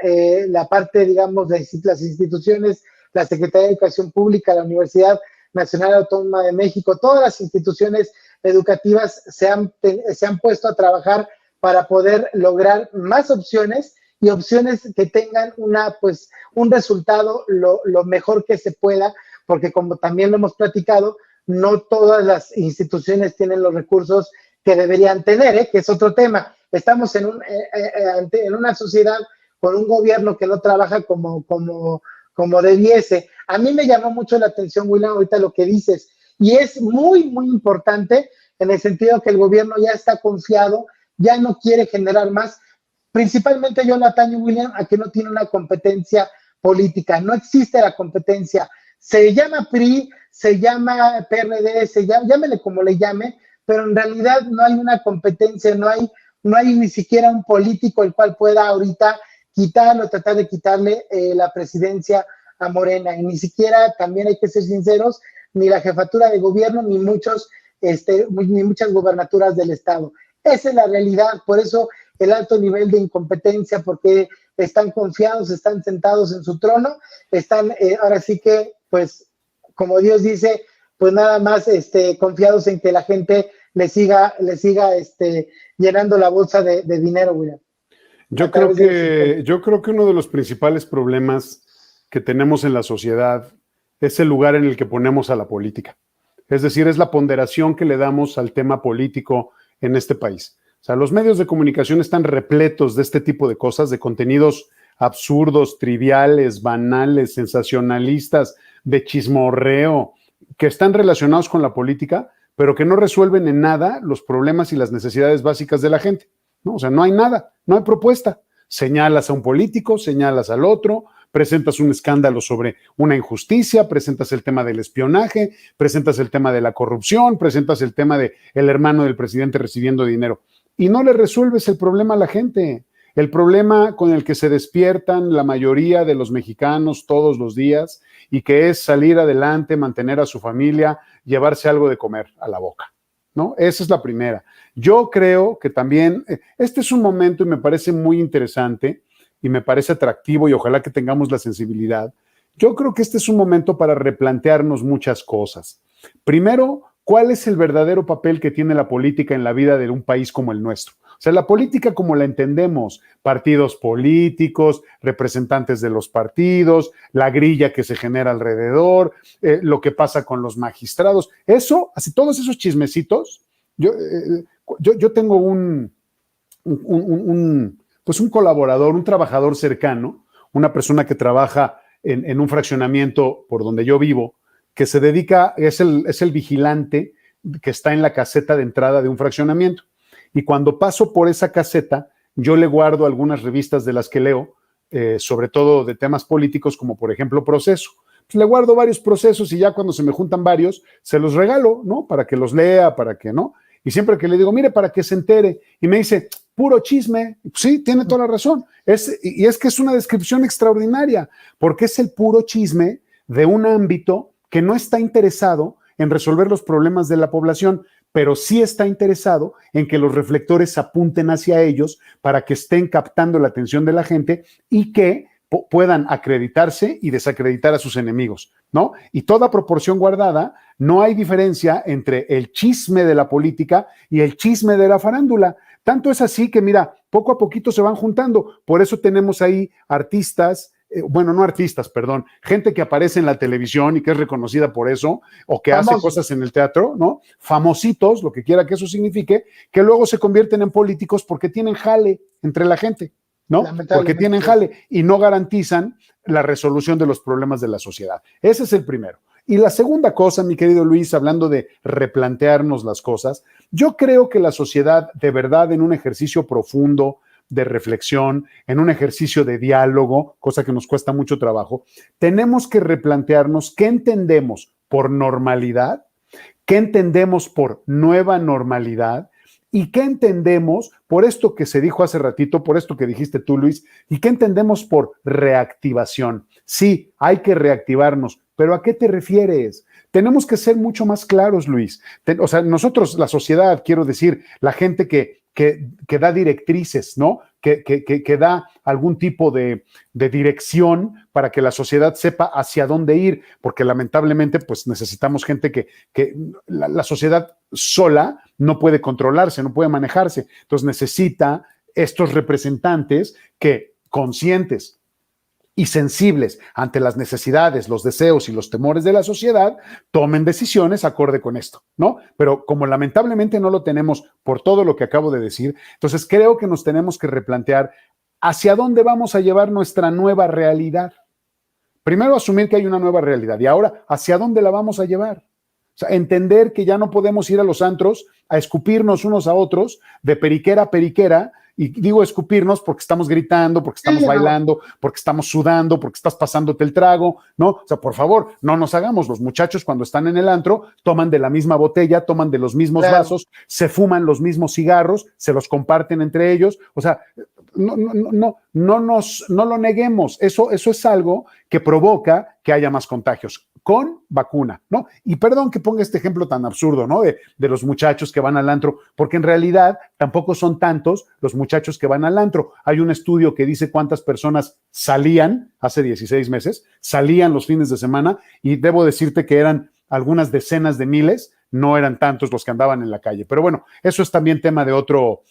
la parte, digamos, de las instituciones, la Secretaría de Educación Pública, la Universidad Nacional Autónoma de México, todas las instituciones educativas se han puesto a trabajar para poder lograr más opciones, y opciones que tengan un resultado lo mejor que se pueda, porque como también lo hemos platicado, no todas las instituciones tienen los recursos que deberían tener, que es otro tema. Estamos en una sociedad con un gobierno que no trabaja como debiese. A mí me llamó mucho la atención, William, ahorita lo que dices, y es muy, muy importante en el sentido que el gobierno ya está confiado, ya no quiere generar más. Principalmente yo lo ataño, William, a que no tiene una competencia política. No existe la competencia. Se llama PRI, se llama PRD, llámele como le llame, pero en realidad no hay una competencia, no hay ni siquiera un político el cual pueda ahorita tratar de quitarle la presidencia a Morena, y ni siquiera, también hay que ser sinceros, ni la jefatura de gobierno, ni muchas gubernaturas del estado. Esa es la realidad. Por eso el alto nivel de incompetencia, porque están confiados, están sentados en su trono, están ahora sí que, pues, como Dios dice, pues nada más confiados en que la gente le siga llenando la bolsa de dinero, William. Yo creo que uno de los principales problemas que tenemos en la sociedad es el lugar en el que ponemos a la política. Es decir, es la ponderación que le damos al tema político en este país. O sea, los medios de comunicación están repletos de este tipo de cosas, de contenidos absurdos, triviales, banales, sensacionalistas, de chismorreo, que están relacionados con la política, pero que no resuelven en nada los problemas y las necesidades básicas de la gente, ¿no? O sea, no hay nada, no hay propuesta. Señalas a un político, señalas al otro, presentas un escándalo sobre una injusticia, presentas el tema del espionaje, presentas el tema de la corrupción, presentas el tema de el hermano del presidente recibiendo dinero, y no le resuelves el problema a la gente. El problema con el que se despiertan la mayoría de los mexicanos todos los días, y que es salir adelante, mantener a su familia, llevarse algo de comer a la boca, ¿no? Esa es la primera. Yo creo que también este es un momento, y me parece muy interesante y me parece atractivo, y ojalá que tengamos la sensibilidad. Yo creo que este es un momento para replantearnos muchas cosas. Primero, ¿cuál es el verdadero papel que tiene la política en la vida de un país como el nuestro? O sea, la política como la entendemos, partidos políticos, representantes de los partidos, la grilla que se genera alrededor, lo que pasa con los magistrados, eso, así todos esos chismecitos, yo tengo pues un colaborador, un trabajador cercano, una persona que trabaja en un fraccionamiento por donde yo vivo, que se dedica, es el vigilante que está en la caseta de entrada de un fraccionamiento. Y cuando paso por esa caseta, yo le guardo algunas revistas de las que leo, sobre todo de temas políticos, como por ejemplo Proceso. Pues le guardo varios procesos y ya cuando se me juntan varios, se los regalo, ¿no? Para que los lea, para que, ¿no? Y siempre que le digo, mire, para que se entere, y me dice, puro chisme. Sí, tiene toda la razón. Y es que es una descripción extraordinaria, porque es el puro chisme de un ámbito que no está interesado en resolver los problemas de la población, pero sí está interesado en que los reflectores apunten hacia ellos para que estén captando la atención de la gente y que puedan acreditarse y desacreditar a sus enemigos, ¿no? Y toda proporción guardada, no hay diferencia entre el chisme de la política y el chisme de la farándula. Tanto es así que, mira, poco a poquito se van juntando. Por eso tenemos ahí artistas, no artistas, perdón, gente que aparece en la televisión y que es reconocida por eso, o que hace cosas en el teatro, ¿no? Famositos, lo que quiera que eso signifique, que luego se convierten en políticos porque tienen jale entre la gente, ¿no? Porque tienen jale y no garantizan la resolución de los problemas de la sociedad. Ese es el primero. Y la segunda cosa, mi querido Luis, hablando de replantearnos las cosas, yo creo que la sociedad, de verdad, en un ejercicio profundo de reflexión, en un ejercicio de diálogo, cosa que nos cuesta mucho trabajo, tenemos que replantearnos qué entendemos por normalidad, qué entendemos por nueva normalidad y qué entendemos por esto que se dijo hace ratito, por esto que dijiste tú, Luis, y qué entendemos por reactivación. Sí, hay que reactivarnos, pero ¿a qué te refieres? Tenemos que ser mucho más claros, Luis. O sea, nosotros, la sociedad, quiero decir, la gente que da directrices, ¿no? Que da algún tipo de dirección para que la sociedad sepa hacia dónde ir, porque lamentablemente pues necesitamos gente que la sociedad sola no puede controlarse, no puede manejarse. Entonces necesita estos representantes que, conscientes y sensibles ante las necesidades, los deseos y los temores de la sociedad, tomen decisiones acorde con esto, ¿no? Pero como lamentablemente no lo tenemos por todo lo que acabo de decir, entonces creo que nos tenemos que replantear hacia dónde vamos a llevar nuestra nueva realidad. Primero asumir que hay una nueva realidad y ahora hacia dónde la vamos a llevar. O sea, entender que ya no podemos ir a los antros a escupirnos unos a otros de periquera a periquera. Y digo escupirnos porque estamos gritando, porque estamos bailando, porque estamos sudando, porque estás pasándote el trago, ¿no? O sea, por favor, no nos hagamos. Los muchachos cuando están en el antro toman de la misma botella, toman de los mismos vasos, se fuman los mismos cigarros, se los comparten entre ellos. O sea, no lo neguemos. Eso es algo que provoca que haya más contagios con vacuna, ¿no? Y perdón que ponga este ejemplo tan absurdo, ¿no? De los muchachos que van al antro, porque en realidad tampoco son tantos los muchachos que van al antro. Hay un estudio que dice cuántas personas salían hace 16 meses, salían los fines de semana, y debo decirte que eran algunas decenas de miles, no eran tantos los que andaban en la calle. Pero bueno, eso es también tema de otro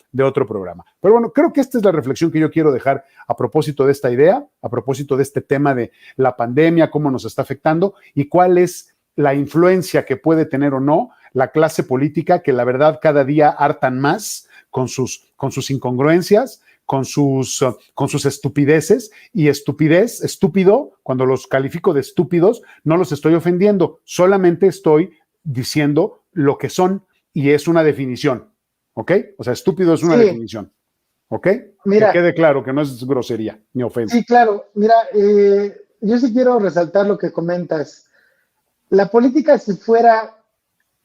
programa. Pero bueno, creo que esta es la reflexión que yo quiero dejar a propósito de esta idea, a propósito de este tema de la pandemia, cómo nos está afectando y cuál es la influencia que puede tener o no la clase política, que la verdad cada día hartan más con sus incongruencias, con sus estupideces, y estúpido, cuando los califico de estúpidos, no los estoy ofendiendo, solamente estoy diciendo lo que son, y es una definición, ¿ok? O sea, estúpido es una definición, ¿ok? Mira, que quede claro que no es grosería ni ofensa. Sí, claro. Mira, yo sí quiero resaltar lo que comentas. La política, si fuera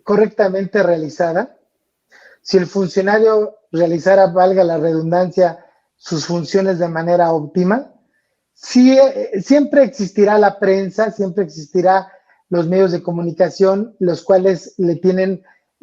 correctamente realizada, si el funcionario realizara, valga la redundancia, sus funciones de manera óptima, sí, siempre existirá la prensa, siempre existirá los medios de comunicación, los cuales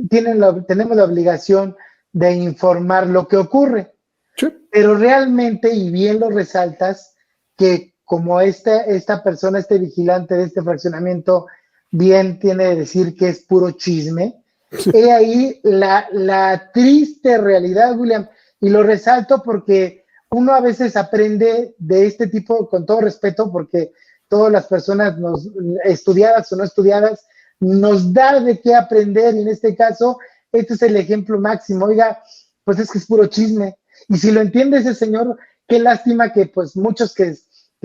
tenemos la obligación de informar lo que ocurre. Sí. Pero realmente, y bien lo resaltas, que como esta persona, este vigilante de este fraccionamiento, bien tiene que decir que es puro chisme, sí. He ahí la triste realidad, William, y lo resalto porque uno a veces aprende de este tipo, con todo respeto, porque todas las personas, estudiadas o no estudiadas, nos da de qué aprender, y en este caso este es el ejemplo máximo. Oiga, pues es que es puro chisme. Y si lo entiende ese señor, qué lástima que pues muchos que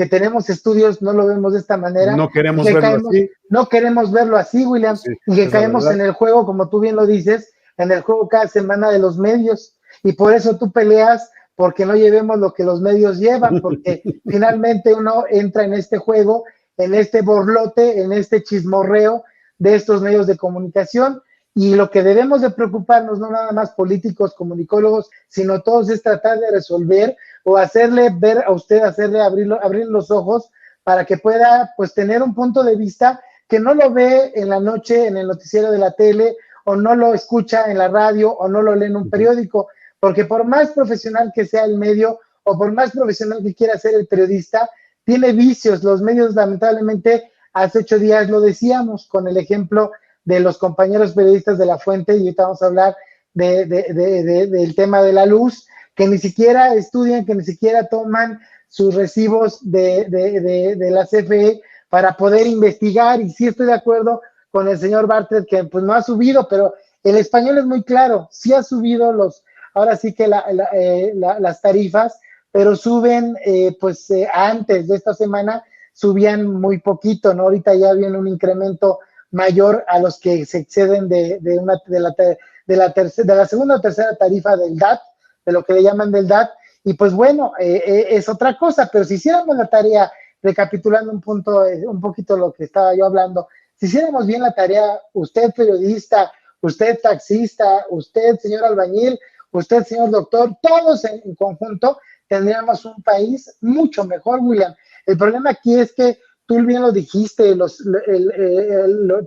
tenemos estudios no lo vemos de esta manera. No queremos que verlo caemos, así. no queremos verlo así, William, Sí, y que es la caemos verdad. en el juego, como tú bien lo dices, en el juego cada semana de los medios. Y por eso tú peleas porque no llevemos lo que los medios llevan, porque finalmente uno entra en este juego, en este borlote, en este chismorreo de estos medios de comunicación. Y lo que debemos de preocuparnos, no nada más políticos, comunicólogos, sino todos, es tratar de resolver o hacerle ver a usted, hacerle abrir los ojos para que pueda pues tener un punto de vista que no lo ve en la noche en el noticiero de la tele, o no lo escucha en la radio, o no lo lee en un periódico, porque por más profesional que sea el medio, o por más profesional que quiera ser el periodista, tiene vicios. Los medios, lamentablemente, hace 8 días lo decíamos con el ejemplo de los compañeros periodistas de La Fuente, y ahorita vamos a hablar del tema de la luz, que ni siquiera estudian, que ni siquiera toman sus recibos de la CFE para poder investigar. Y sí estoy de acuerdo con el señor Bartlett, que pues no ha subido, pero el español es muy claro, sí ha subido ahora sí que las tarifas, pero suben, antes de esta semana subían muy poquito, ¿no? Ahorita ya viene un incremento mayor a los que se exceden de la segunda o tercera tarifa del DAT, de lo que le llaman del DAT. Y pues bueno, es otra cosa, pero si hiciéramos la tarea, recapitulando un poquito lo que estaba yo hablando, si hiciéramos bien la tarea, usted periodista, usted taxista, usted señor albañil, usted señor doctor, todos en conjunto, tendríamos un país mucho mejor, William. El problema aquí es que tú bien lo dijiste,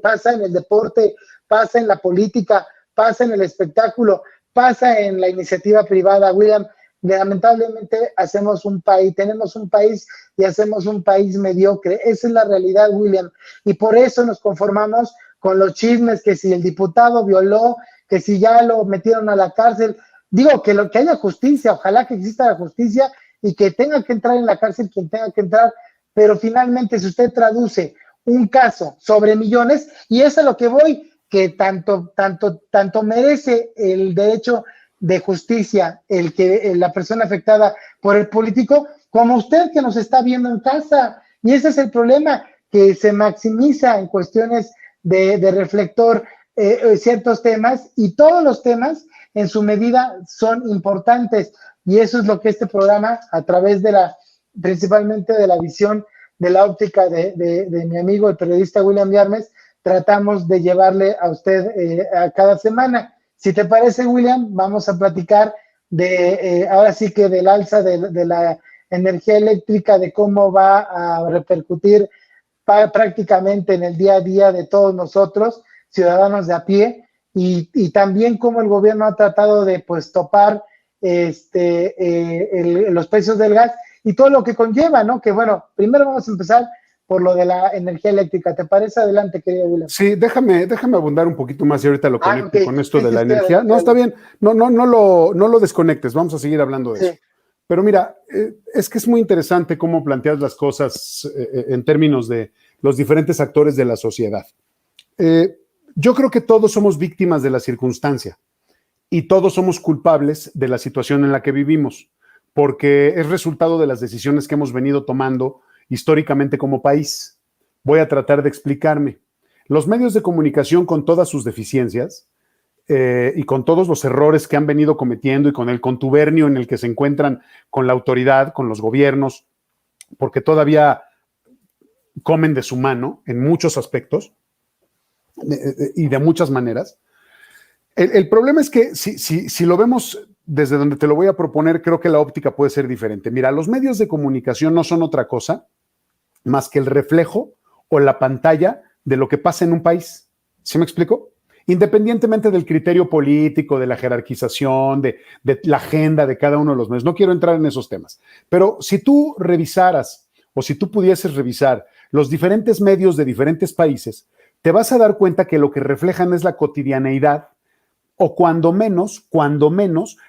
pasa en el deporte, pasa en la política, pasa en el espectáculo, pasa en la iniciativa privada, William. Lamentablemente tenemos un país y hacemos un país mediocre. Esa es la realidad, William. Y por eso nos conformamos con los chismes, que si el diputado violó, que si ya lo metieron a la cárcel. Digo, que haya justicia, ojalá que exista la justicia y que tenga que entrar en la cárcel quien tenga que entrar, pero finalmente si usted traduce un caso sobre millones, y es a lo que voy, que tanto merece el derecho de justicia la persona afectada por el político, como usted que nos está viendo en casa. Y ese es el problema, que se maximiza en cuestiones de reflector ciertos temas, y todos los temas en su medida son importantes, y eso es lo que este programa, a través principalmente de la visión, de la óptica de mi amigo el periodista William Yarmes, tratamos de llevarle a usted a cada semana. Si te parece, William, vamos a platicar ahora sí que del alza de la energía eléctrica, de cómo va a repercutir prácticamente en el día a día de todos nosotros, ciudadanos de a pie, y también cómo el gobierno ha tratado de pues topar los precios del gas y todo lo que conlleva, ¿no? Que bueno, primero vamos a empezar por lo de la energía eléctrica. ¿Te parece? Adelante, querido William. Sí, déjame abundar un poquito más y ahorita lo conecto okay, con esto sí, de la adelante, energía. No, está bien, no lo desconectes, vamos a seguir hablando de eso. Pero mira, es que es muy interesante cómo planteas las cosas en términos de los diferentes actores de la sociedad. Yo creo que todos somos víctimas de la circunstancia y todos somos culpables de la situación en la que vivimos, porque es resultado de las decisiones que hemos venido tomando históricamente como país. Voy a tratar de explicarme. Los medios de comunicación, con todas sus deficiencias y con todos los errores que han venido cometiendo y con el contubernio en el que se encuentran con la autoridad, con los gobiernos, porque todavía comen de su mano en muchos aspectos y de muchas maneras. El problema es que si lo vemos desde donde te lo voy a proponer, creo que la óptica puede ser diferente. Mira, los medios de comunicación no son otra cosa más que el reflejo o la pantalla de lo que pasa en un país. ¿Sí me explico? Independientemente del criterio político, de la jerarquización, de la agenda de cada uno de los medios. No quiero entrar en esos temas. Pero si tú revisaras o si tú pudieses revisar los diferentes medios de diferentes países, te vas a dar cuenta que lo que reflejan es la cotidianeidad, o cuando menos,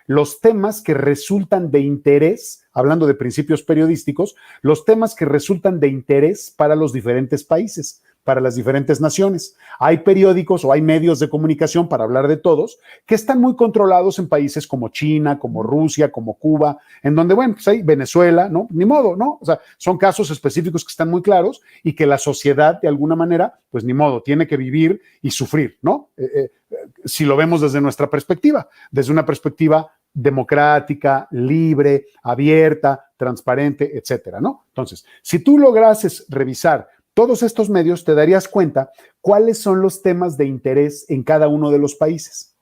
los temas que resultan de interés, hablando de principios periodísticos, los temas que resultan de interés para los diferentes países. para las diferentes naciones. Hay periódicos o hay medios de comunicación, para hablar de todos, que están muy controlados en países como China, como Rusia, como Cuba, en donde, bueno, pues hay Venezuela, ¿no? Ni modo, ¿no? O sea, son casos específicos que están muy claros y que la sociedad, de alguna manera, pues ni modo, tiene que vivir y sufrir, ¿no? Si lo vemos desde nuestra perspectiva, desde una perspectiva democrática, libre, abierta, transparente, etcétera, ¿no? Entonces, si tú lograses revisar todos estos medios, te darías cuenta cuáles son los temas de interés en cada uno de los países.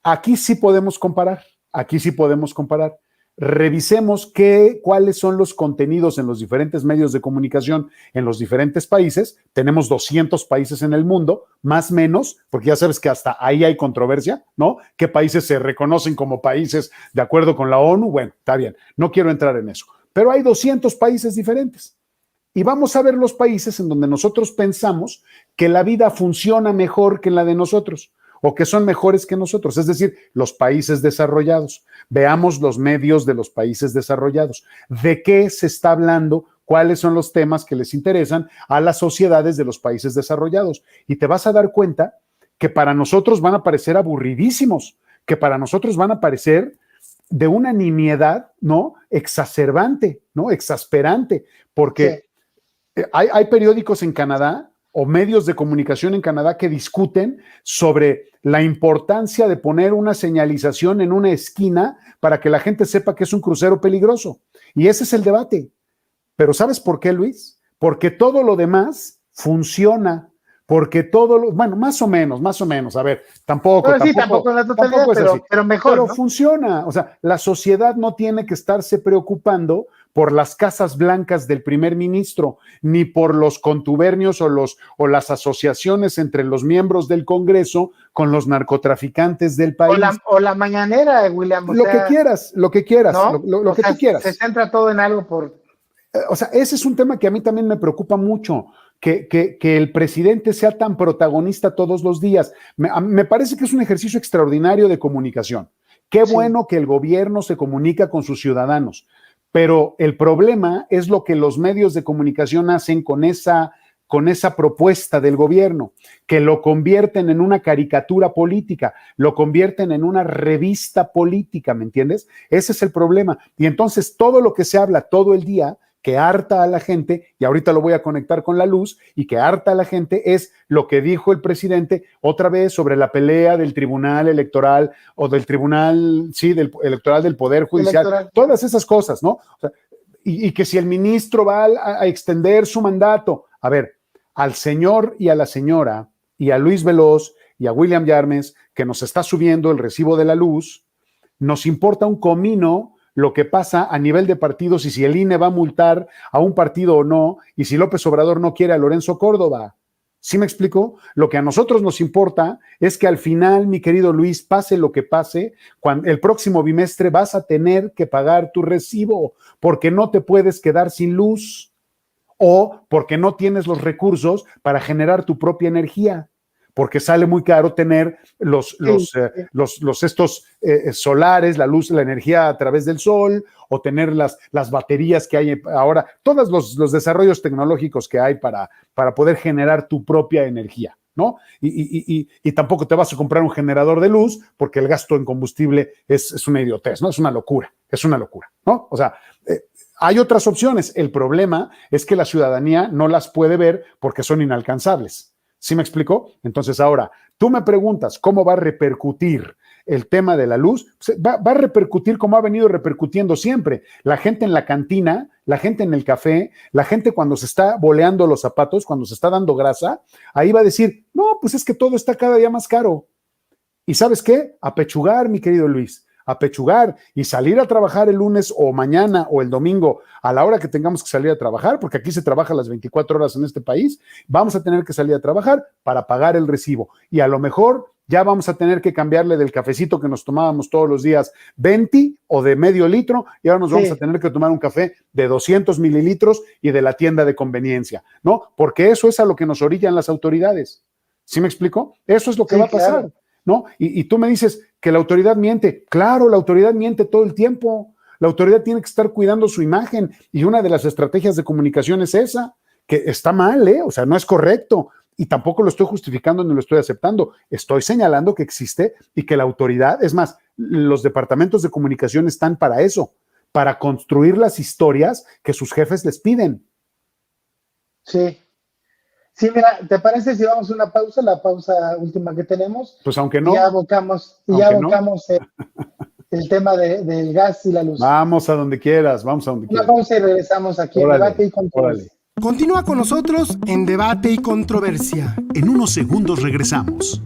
Aquí sí podemos comparar, aquí sí podemos comparar. Revisemos cuáles son los contenidos en los diferentes medios de comunicación en los diferentes países. Tenemos 200 países en el mundo, más o menos, porque ya sabes que hasta ahí hay controversia, ¿no? ¿Qué países se reconocen como países de acuerdo con la ONU? Bueno, está bien, no quiero entrar en eso. Pero hay 200 países diferentes. Y vamos a ver los países en donde nosotros pensamos que la vida funciona mejor que la de nosotros, o que son mejores que nosotros, es decir, los países desarrollados. Veamos los medios de los países desarrollados. ¿De qué se está hablando? ¿Cuáles son los temas que les interesan a las sociedades de los países desarrollados? Y te vas a dar cuenta que para nosotros van a parecer aburridísimos, que para nosotros van a parecer de una nimiedad, ¿no? Exacerbante, ¿no? Exasperante, porque hay periódicos en Canadá o medios de comunicación en Canadá que discuten sobre la importancia de poner una señalización en una esquina para que la gente sepa que es un crucero peligroso. Y ese es el debate. Pero ¿sabes por qué, Luis? Porque todo lo demás funciona. Porque bueno, más o menos, a ver, tampoco en la totalidad, pero mejor, pero ¿no? funciona, o sea, la sociedad no tiene que estarse preocupando por las casas blancas del primer ministro, ni por los contubernios o las asociaciones entre los miembros del Congreso con los narcotraficantes del país. O la mañanera, William. Lo que quieras, ¿no? lo que tú quieras. Se centra todo en algo por... O sea, ese es un tema que a mí también me preocupa mucho, que el presidente sea tan protagonista todos los días. Me parece que es un ejercicio extraordinario de comunicación. Qué bueno que el gobierno se comunica con sus ciudadanos, pero el problema es lo que los medios de comunicación hacen con esa propuesta del gobierno, que lo convierten en una caricatura política, lo convierten en una revista política, ¿me entiendes? Ese es el problema. Y entonces todo lo que se habla todo el día, que harta a la gente, y ahorita lo voy a conectar con la luz, y que harta a la gente es lo que dijo el presidente otra vez sobre la pelea del tribunal electoral o del tribunal, del electoral del Poder Judicial, todas esas cosas, ¿no? O sea, y que si el ministro va a extender su mandato, a ver, al señor y a la señora, y a Luis Veloz y a William Yarmes, que nos está subiendo el recibo de la luz, nos importa un comino lo que pasa a nivel de partidos y si el INE va a multar a un partido o no, y si López Obrador no quiere a Lorenzo Córdoba. ¿Sí me explico? Lo que a nosotros nos importa es que al final, mi querido Luis, pase lo que pase, cuando el próximo bimestre vas a tener que pagar tu recibo porque no te puedes quedar sin luz o porque no tienes los recursos para generar tu propia energía, porque sale muy caro tener estos solares, la luz, la energía a través del sol, o tener las baterías que hay ahora, todos los desarrollos tecnológicos que hay para poder generar tu propia energía, ¿no? Y tampoco te vas a comprar un generador de luz porque el gasto en combustible es una idiotez, ¿no? Es una locura, ¿no? O sea, hay otras opciones. El problema es que la ciudadanía no las puede ver porque son inalcanzables. ¿Sí me explico? Entonces ahora, tú me preguntas cómo va a repercutir el tema de la luz. Va a repercutir como ha venido repercutiendo siempre. La gente en la cantina, la gente en el café, la gente cuando se está boleando los zapatos, cuando se está dando grasa, ahí va a decir, no, pues es que todo está cada día más caro. ¿Y sabes qué? Apechugar, mi querido Luis, apechugar y salir a trabajar el lunes o mañana o el domingo a la hora que tengamos que salir a trabajar, porque aquí se trabaja las 24 horas en este país, vamos a tener que salir a trabajar para pagar el recibo y a lo mejor ya vamos a tener que cambiarle del cafecito que nos tomábamos todos los días 20 o de medio litro y ahora nos vamos a tener que tomar un café de 200 mililitros y de la tienda de conveniencia, ¿no? Porque eso es a lo que nos orillan las autoridades. ¿Sí me explico? Eso es lo que va a pasar. Claro. ¿No? Y tú me dices que la autoridad miente. Claro, la autoridad miente todo el tiempo. La autoridad tiene que estar cuidando su imagen y una de las estrategias de comunicación es esa, que está mal, o sea, no es correcto. Y tampoco lo estoy justificando ni lo estoy aceptando. Estoy señalando que existe y que la autoridad, es más, los departamentos de comunicación están para eso, para construir las historias que sus jefes les piden. Sí. Sí, mira, ¿te parece si vamos a una pausa, la pausa última que tenemos? Pues aunque no. Y ya abocamos el tema del gas y la luz. Vamos a donde quieras, vamos a donde quieras. Una pausa y regresamos aquí en Debate y Controversia. Continúa con nosotros en Debate y Controversia. En unos segundos regresamos.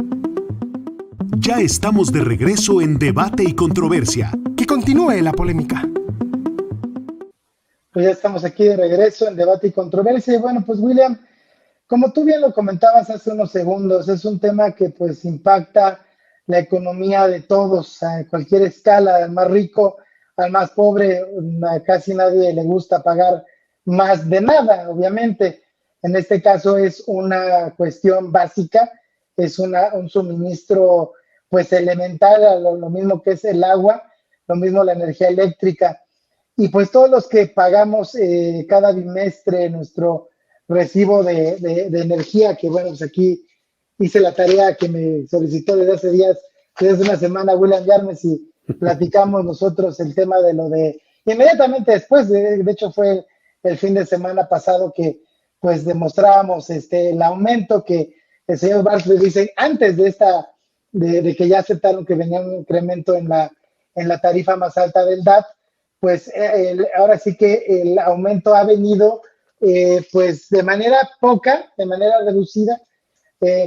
Ya estamos de regreso en Debate y Controversia. Que continúe la polémica. Pues ya estamos aquí de regreso en Debate y Controversia. Y bueno, pues William, como tú bien lo comentabas hace unos segundos, es un tema que pues impacta la economía de todos a cualquier escala, al más rico, al más pobre. A casi nadie le gusta pagar más de nada, obviamente. En este caso es una cuestión básica, es un suministro pues elemental, a lo mismo que es el agua, lo mismo la energía eléctrica. Y pues todos los que pagamos cada bimestre nuestro recibo de energía, que bueno, pues aquí hice la tarea que me solicitó desde hace días, desde una semana, William Yarmes, y platicamos nosotros el tema de lo de, inmediatamente después, de hecho fue el fin de semana pasado que pues demostrábamos el aumento que el señor Bartlett dice antes de que ya aceptaron que venía un incremento en la tarifa más alta del DAT, pues ahora sí que el aumento ha venido pues de manera poca, de manera reducida,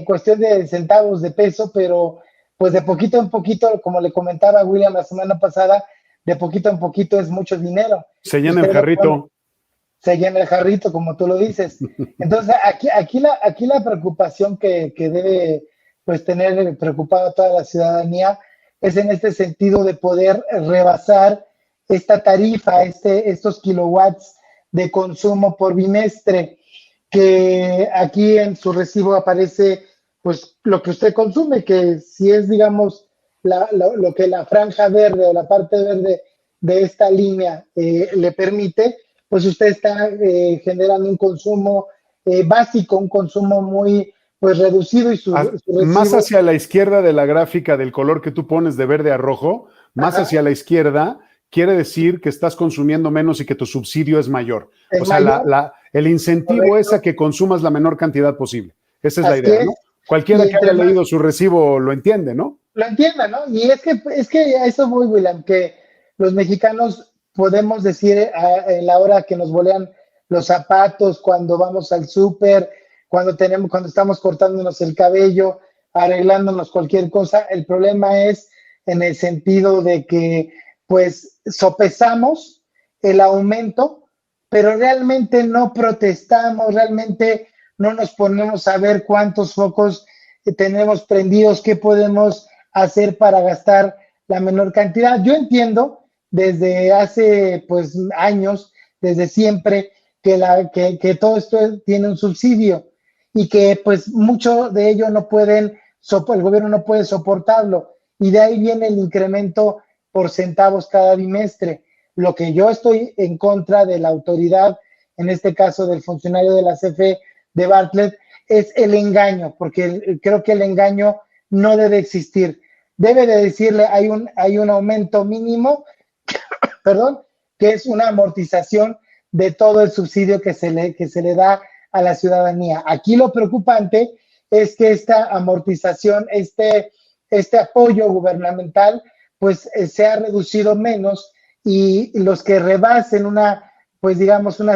cuestión de centavos de peso, pero pues de poquito en poquito, como le comentaba William la semana pasada, de poquito en poquito es mucho dinero. Se llena el jarrito. Se llena el jarrito, como tú lo dices. Entonces, aquí la preocupación que debe pues tener preocupada a toda la ciudadanía es en este sentido de poder rebasar esta tarifa, estos kilowatts de consumo por bimestre, que aquí en su recibo aparece pues lo que usted consume, que si es, digamos, lo que la franja verde o la parte verde de esta línea le permite, pues usted está generando un consumo básico, un consumo muy pues reducido y su recibo, más hacia la izquierda de la gráfica del color que tú pones de verde a rojo, más hacia la izquierda, quiere decir que estás consumiendo menos y que tu subsidio es mayor. O sea, el incentivo es a que consumas la menor cantidad posible. Esa es la idea, ¿no? Cualquiera que haya leído su recibo lo entiende, ¿no? Lo entienda, ¿no? Y es que a eso voy, William, que los mexicanos podemos decir en la hora que nos bolean los zapatos, cuando vamos al súper, cuando estamos cortándonos el cabello, arreglándonos cualquier cosa. El problema es en el sentido de que pues sopesamos el aumento, pero realmente no protestamos, realmente no nos ponemos a ver cuántos focos tenemos prendidos, qué podemos hacer para gastar la menor cantidad. Yo entiendo desde hace pues años, desde siempre, que todo esto tiene un subsidio y que pues mucho de ello el gobierno no puede soportarlo, y de ahí viene el incremento por centavos cada bimestre. Lo que yo estoy en contra de la autoridad, en este caso del funcionario de la CFE, de Bartlett, es el engaño, porque creo que el engaño no debe existir. Debe de decirle, hay un aumento mínimo, perdón, que es una amortización de todo el subsidio que se le da a la ciudadanía. Aquí lo preocupante es que esta amortización, este apoyo gubernamental, pues se ha reducido menos, y los que rebasen una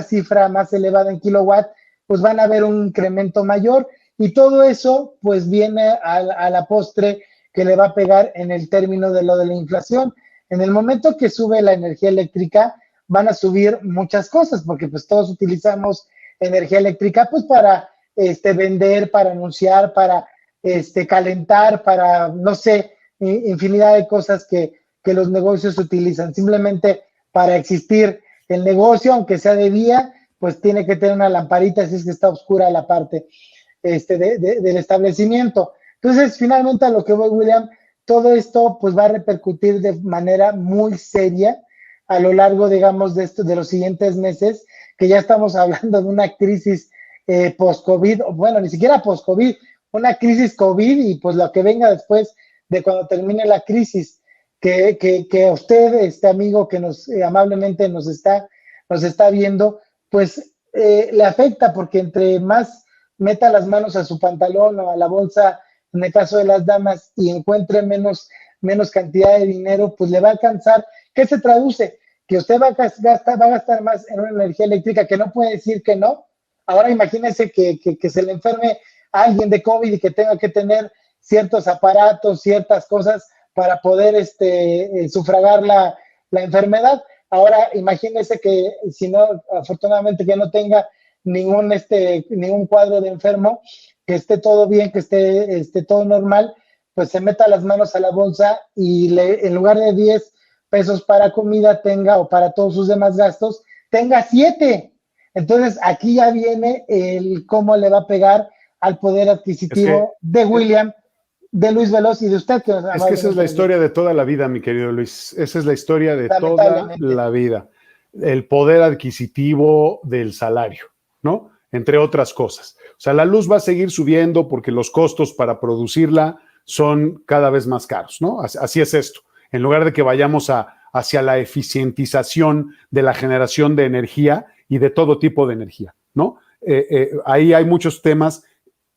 cifra más elevada en kilowatt, pues van a ver un incremento mayor, y todo eso pues viene a la postre que le va a pegar en el término de lo de la inflación. En el momento que sube la energía eléctrica, van a subir muchas cosas, porque pues todos utilizamos energía eléctrica pues para vender, para anunciar, para calentar, para, no sé, infinidad de cosas que los negocios utilizan. Simplemente para existir el negocio, aunque sea de día, pues tiene que tener una lamparita si es que está oscura la parte del establecimiento. Entonces, finalmente a lo que voy, William, todo esto pues va a repercutir de manera muy seria a lo largo, digamos, de los siguientes meses, que ya estamos hablando de una crisis post-COVID, bueno, ni siquiera post-COVID, una crisis COVID y pues lo que venga después de cuando termine la crisis, que a usted, este amigo que nos amablemente nos está viendo, pues le afecta porque entre más meta las manos a su pantalón o a la bolsa, en el caso de las damas, y encuentre menos cantidad de dinero, pues le va a alcanzar. ¿Qué se traduce? Que usted va a gastar más en una energía eléctrica que no puede decir que no. Ahora imagínese que se le enferme a alguien de COVID y que tenga que tener ciertos aparatos, ciertas cosas para poder sufragar la enfermedad. Ahora imagínese que si no, afortunadamente que no tenga ningún cuadro de enfermo, que esté todo bien, que esté todo normal, pues se meta las manos a la bolsa y en lugar de 10 pesos para comida tenga, o para todos sus demás gastos, tenga 7. Entonces aquí ya viene el cómo le va a pegar al poder adquisitivo de William, de Luis Veloz y de usted. Que esa es la historia de toda la vida, mi querido Luis. Esa es la historia de toda la vida. El poder adquisitivo del salario, ¿no? Entre otras cosas. O sea, la luz va a seguir subiendo porque los costos para producirla son cada vez más caros, ¿no? Así es esto. En lugar de que vayamos hacia la eficientización de la generación de energía y de todo tipo de energía, ¿no? Ahí hay muchos temas,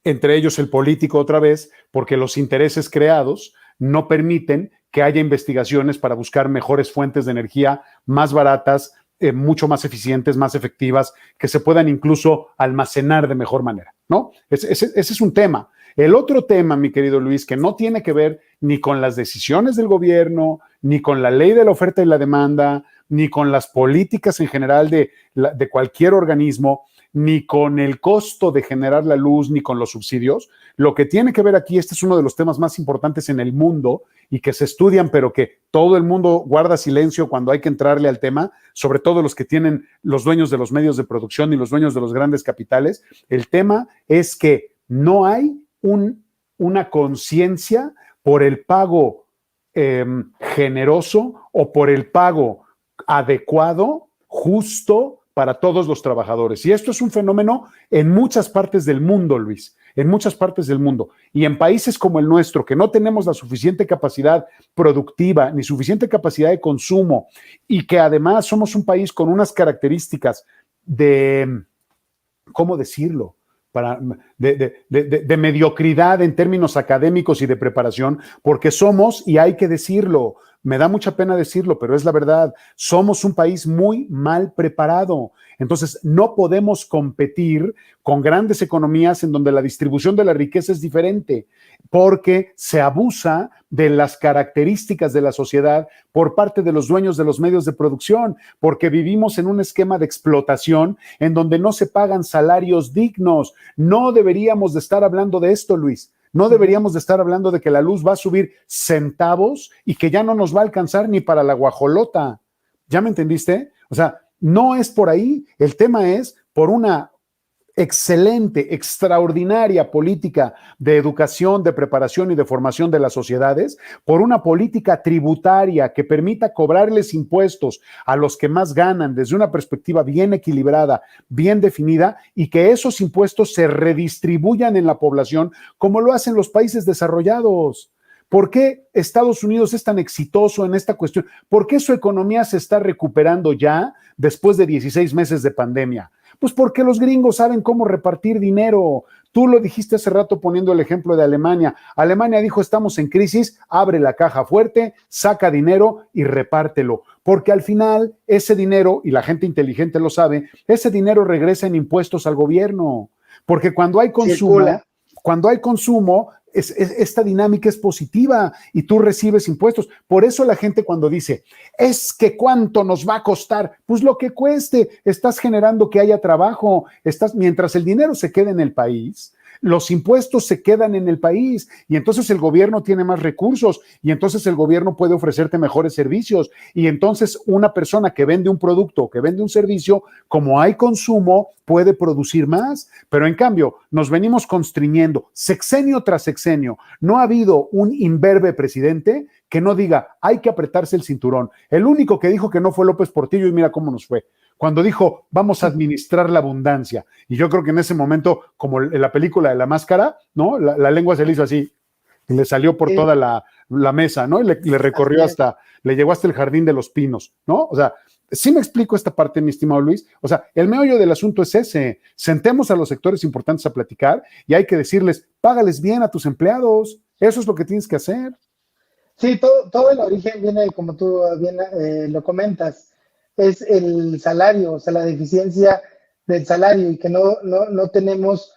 entre ellos el político otra vez, porque los intereses creados no permiten que haya investigaciones para buscar mejores fuentes de energía más baratas, mucho más eficientes, más efectivas, que se puedan incluso almacenar de mejor manera, ¿no? Ese es un tema. El otro tema, mi querido Luis, que no tiene que ver ni con las decisiones del gobierno, ni con la ley de la oferta y la demanda, ni con las políticas en general de cualquier organismo, ni con el costo de generar la luz, ni con los subsidios. Lo que tiene que ver aquí, este es uno de los temas más importantes en el mundo y que se estudian, pero que todo el mundo guarda silencio cuando hay que entrarle al tema, sobre todo los que tienen los dueños de los medios de producción y los dueños de los grandes capitales. El tema es que no hay una conciencia por el pago generoso o por el pago adecuado, justo para todos los trabajadores. Y esto es un fenómeno en muchas partes del mundo, Luis, en muchas partes del mundo. Y en países como el nuestro, que no tenemos la suficiente capacidad productiva ni suficiente capacidad de consumo y que además somos un país con unas características de, ¿cómo decirlo?, de mediocridad en términos académicos y de preparación, porque somos, y hay que decirlo, me da mucha pena decirlo, pero es la verdad, somos un país muy mal preparado. Entonces, no podemos competir con grandes economías en donde la distribución de la riqueza es diferente, porque se abusa de las características de la sociedad por parte de los dueños de los medios de producción, porque vivimos en un esquema de explotación en donde no se pagan salarios dignos. No deberíamos de estar hablando de esto, Luis. No deberíamos de estar hablando de que la luz va a subir centavos y que ya no nos va a alcanzar ni para la guajolota. ¿Ya me entendiste? O sea, no es por ahí. El tema es por una excelente, extraordinaria política de educación, de preparación y de formación de las sociedades, por una política tributaria que permita cobrarles impuestos a los que más ganan desde una perspectiva bien equilibrada, bien definida, y que esos impuestos se redistribuyan en la población como lo hacen los países desarrollados. ¿Por qué Estados Unidos es tan exitoso en esta cuestión? ¿Por qué su economía se está recuperando ya después de 16 meses de pandemia? Pues porque los gringos saben cómo repartir dinero. Tú lo dijiste hace rato poniendo el ejemplo de Alemania. Alemania dijo, estamos en crisis, abre la caja fuerte, saca dinero y repártelo. Porque al final ese dinero, y la gente inteligente lo sabe, ese dinero regresa en impuestos al gobierno. Porque cuando hay consumo, esta dinámica es positiva y tú recibes impuestos. Por eso la gente cuando dice, es que ¿cuánto nos va a costar? Pues lo que cueste, estás generando que haya trabajo, mientras el dinero se quede en el país, los impuestos se quedan en el país y entonces el gobierno tiene más recursos y entonces el gobierno puede ofrecerte mejores servicios y entonces una persona que vende un producto o que vende un servicio, como hay consumo, puede producir más, pero en cambio nos venimos constriñendo sexenio tras sexenio. No ha habido un imberbe presidente que no diga hay que apretarse el cinturón. El único que dijo que no fue López Portillo y mira cómo nos fue. cuando dijo, vamos a administrar la abundancia. Y yo creo que en ese momento, como en la película de La Máscara, ¿no? La lengua se le hizo así, y le salió por toda la mesa, ¿no? Y le recorrió le llegó hasta el jardín de los pinos, ¿no? O sea, sí me explico esta parte, mi estimado Luis. O sea, el meollo del asunto es ese. Sentemos a los sectores importantes a platicar y hay que decirles, págales bien a tus empleados. Eso es lo que tienes que hacer. Sí, todo el origen viene, como tú bien lo comentas, es el salario, o sea, la deficiencia del salario y que no tenemos,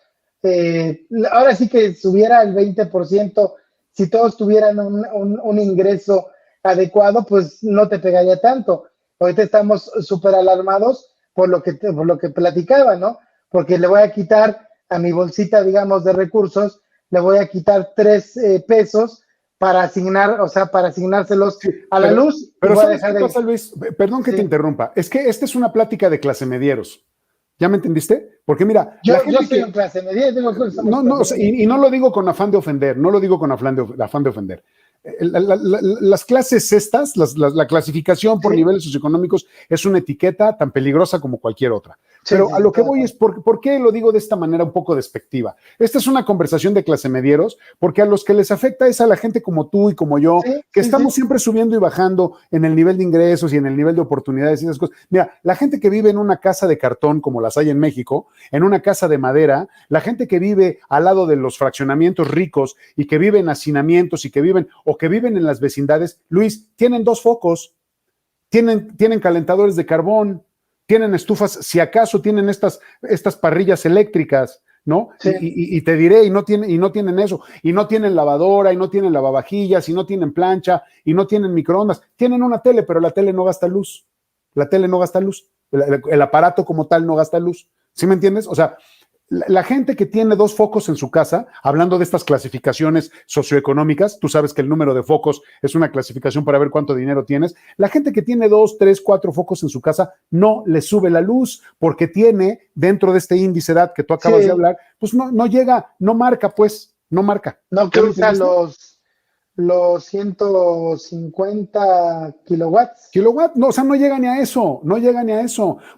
ahora sí que subiera el 20%, si todos tuvieran un ingreso adecuado, pues no te pegaría tanto. Ahorita estamos súper alarmados por lo que platicaba, ¿no? Porque le voy a quitar a mi bolsita, digamos, de recursos, le voy a quitar 3 pesos para asignar, o sea, para asignárselos a la luz. Pero voy a ¿sabes qué pasa, Luis? Perdón que te interrumpa. Es que esta es una plática de clase medieros. ¿Ya me entendiste? Porque mira, yo soy en clase media. No, y no lo digo con afán de ofender, no lo digo con afán de ofender. Las clases estas, la clasificación por niveles socioeconómicos es una etiqueta tan peligrosa como cualquier otra. Pero a lo que voy es, ¿por qué lo digo de esta manera un poco despectiva? Esta es una conversación de clase medieros, porque a los que les afecta es a la gente como tú y como yo, que estamos siempre subiendo y bajando en el nivel de ingresos y en el nivel de oportunidades y esas cosas. Mira, la gente que vive en una casa de cartón, como las hay en México, en una casa de madera, la gente que vive al lado de los fraccionamientos ricos y que vive en hacinamientos y que viven en las vecindades, Luis, tienen 2 focos, tienen calentadores de carbón, tienen estufas, si acaso tienen estas parrillas eléctricas, ¿no? Sí. Y te diré, y no tienen eso, y no tienen lavadora, y no tienen lavavajillas, y no tienen plancha, y no tienen microondas, tienen una tele, pero la tele no gasta luz, el aparato como tal no gasta luz, ¿sí me entiendes? O sea, la gente que tiene 2 focos en su casa, hablando de estas clasificaciones socioeconómicas, tú sabes que el número de focos es una clasificación para ver cuánto dinero tienes, la gente que tiene 2, 3, 4 focos en su casa no le sube la luz porque tiene dentro de este índice de edad que tú acabas de hablar, pues no llega, no marca. No cruza los 150 kilowatts. No, o sea, no llega ni a eso,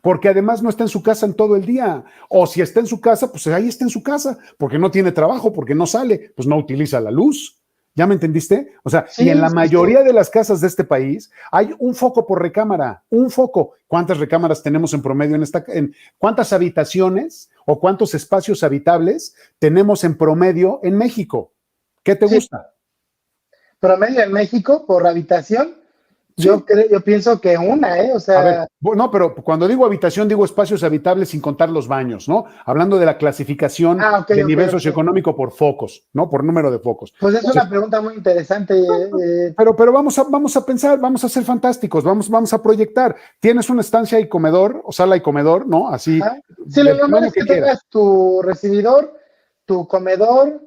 porque además no está en su casa en todo el día, o si está en su casa, pues ahí está en su casa, porque no tiene trabajo, porque no sale, pues no utiliza la luz. ¿Ya me entendiste? O sea, y en la mayoría de las casas de este país hay un foco por recámara, un foco. ¿Cuántas recámaras tenemos en promedio cuántas habitaciones o cuántos espacios habitables tenemos en promedio en México? ¿Qué te gusta? Promedio en México por habitación, yo pienso que una, o sea. A ver, no, pero cuando digo habitación, digo espacios habitables sin contar los baños, ¿no? Hablando de la clasificación de nivel socioeconómico por focos, ¿no? Por número de focos. Pues es una pregunta muy interesante. Pero vamos a pensar, vamos a ser fantásticos, vamos a proyectar. Tienes una estancia y comedor, o sala y comedor, ¿no? Así. Sí, lo normal es que tengas tu recibidor, tu comedor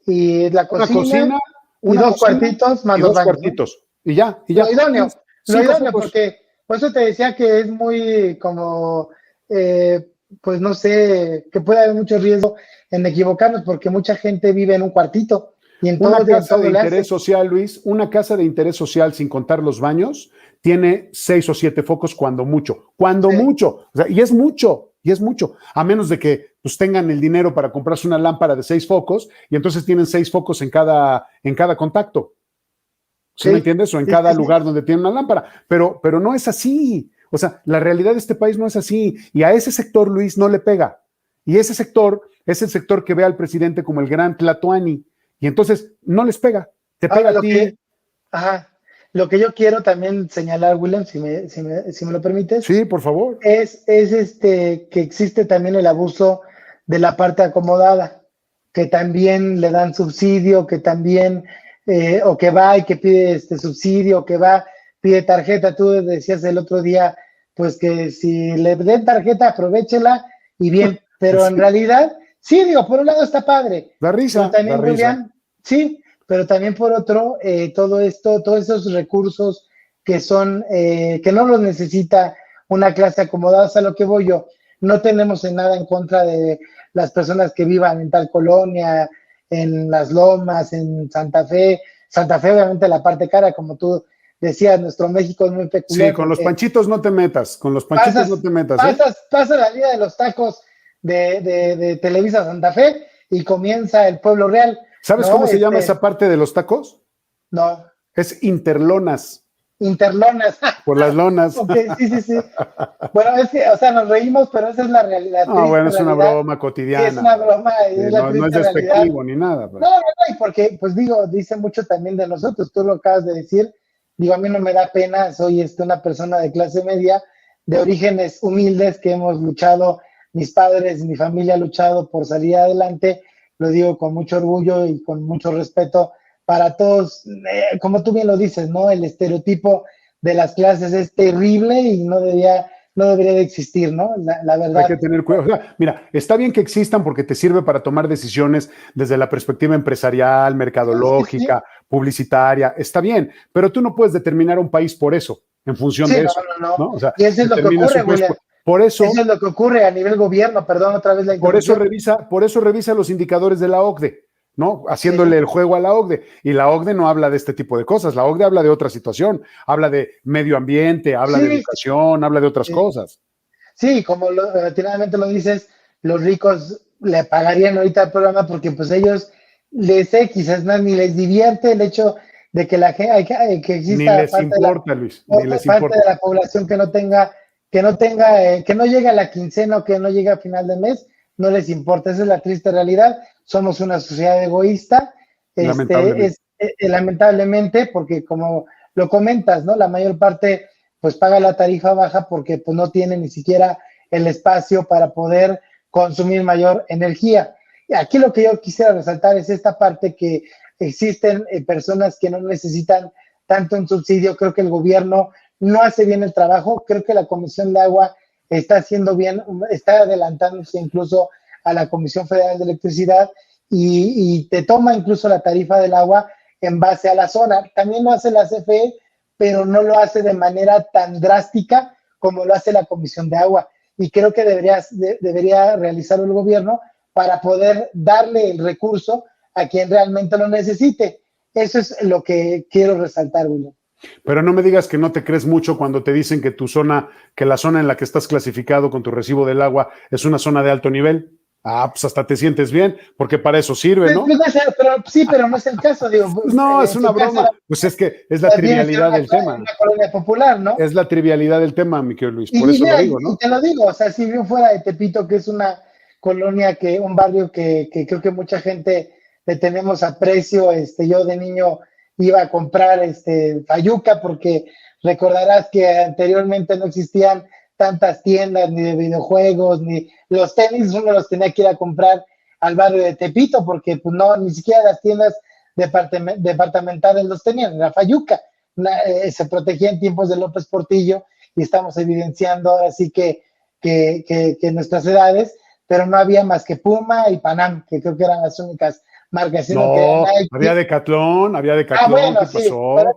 y la cocina y 2 cuartitos más 2 baños. Cuartitos. Y ya. Lo idóneo, porque por eso te decía que es muy como, pues no sé, que puede haber mucho riesgo en equivocarnos porque mucha gente vive en un cuartito. Y en una casa de interés social, Luis, una casa de interés social sin contar los baños, tiene 6 o 7 focos cuando mucho, o sea, y es mucho, a menos de que pues tengan el dinero para comprarse una lámpara de 6 focos y entonces tienen 6 focos en cada contacto. ¿Sí me entiendes? O en cada lugar donde tienen una lámpara, pero no es así. O sea, la realidad de este país no es así y a ese sector, Luis, no le pega. Y ese sector es el sector que ve al presidente como el gran Tlatoani y entonces no les pega, te pega a ti. Lo que yo quiero también señalar, William, si me lo permites. Sí, por favor. Es que existe también el abuso de la parte acomodada, que también le dan subsidio, que también, o que va y que pide subsidio, que va, pide tarjeta. Tú decías el otro día, pues que si le den tarjeta, aprovéchela y bien, pero en realidad, sí, digo, por un lado está padre. La risa. Pero también, William, sí, pero también por otro, todos esos recursos que son, que no los necesita una clase acomodada, a lo que voy yo, no tenemos nada en contra de las personas que vivan en tal colonia, en Las Lomas, en Santa Fe, obviamente la parte cara, como tú decías, nuestro México es muy peculiar. Sí, con los panchitos no te metas, con los panchitos no te metas. Pasa la Liga de los Tacos de Televisa Santa Fe y comienza el Pueblo Real. ¿Sabes cómo se llama esa parte de los tacos? No. Es interlonas. Interlonas. Por las lonas. Okay, sí. Bueno, es que, o sea, nos reímos, pero esa es la realidad. No, bueno, es una broma cotidiana. Es una broma. No es despectivo ni nada. Pero... No, y porque, pues digo, dice mucho también de nosotros, tú lo acabas de decir. Digo, a mí no me da pena, soy una persona de clase media, de orígenes humildes, que hemos luchado, mis padres, mi familia ha luchado por salir adelante, lo digo con mucho orgullo y con mucho respeto para todos, como tú bien lo dices, ¿no? El estereotipo de las clases es terrible y no debería de existir, ¿no? La verdad. Hay que tener cuidado. O sea, mira, está bien que existan porque te sirve para tomar decisiones desde la perspectiva empresarial, mercadológica, publicitaria, está bien, pero tú no puedes determinar un país por eso, en función de eso. No. O sea, y eso es lo que ocurre, William. Por eso es lo que ocurre a nivel gobierno, perdón, otra vez la interrupción. Por eso revisa los indicadores de la OCDE. ¿No? Haciéndole el juego a la OCDE. Y la OCDE no habla de este tipo de cosas. La OCDE habla de otra situación. Habla de medio ambiente, habla de educación, habla de otras cosas. Sí, como relativamente lo dices, los ricos le pagarían ahorita el programa porque pues ellos quizás ni les divierte el hecho de que que exista ni les importa, Luis, ni les parte de la población que no llegue a la quincena o que no llegue a final de mes, no les importa. Esa es la triste realidad. Somos una sociedad egoísta, lamentablemente, porque como lo comentas, ¿no? La mayor parte pues paga la tarifa baja porque pues no tiene ni siquiera el espacio para poder consumir mayor energía. Y aquí lo que yo quisiera resaltar es esta parte que existen personas que no necesitan tanto un subsidio. Creo que el gobierno no hace bien el trabajo. Creo que la Comisión de Agua está haciendo bien, está adelantándose incluso a la Comisión Federal de Electricidad y te toma incluso la tarifa del agua en base a la zona. También lo hace la CFE, pero no lo hace de manera tan drástica como lo hace la Comisión de Agua. Y creo que debería realizarlo el gobierno para poder darle el recurso a quien realmente lo necesite. Eso es lo que quiero resaltar, William. Pero no me digas que no te crees mucho cuando te dicen que la zona en la que estás clasificado con tu recibo del agua es una zona de alto nivel. Ah, pues hasta te sientes bien, porque para eso sirve, ¿no? Pero no es el caso, digo. Pues no, es una broma. Pues es que es la trivialidad del tema. Una colonia popular, ¿no? Es la trivialidad del tema, mi querido Luis, por eso lo digo, ¿no? Y te lo digo, o sea, si yo fuera de Tepito, que es una colonia, un barrio que creo que mucha gente le tenemos aprecio, yo de niño iba a comprar fayuca, porque recordarás que anteriormente no existían tantas tiendas ni de videojuegos, ni los tenis, uno los tenía que ir a comprar al barrio de Tepito, porque pues no, ni siquiera las tiendas departamentales los tenían, la fayuca, se protegía en tiempos de López Portillo, y estamos evidenciando ahora sí que nuestras edades, pero no había más que Puma y Panam, que creo que eran las únicas marcas. No, que había Decathlon, bueno, ¿qué pasó? Sí,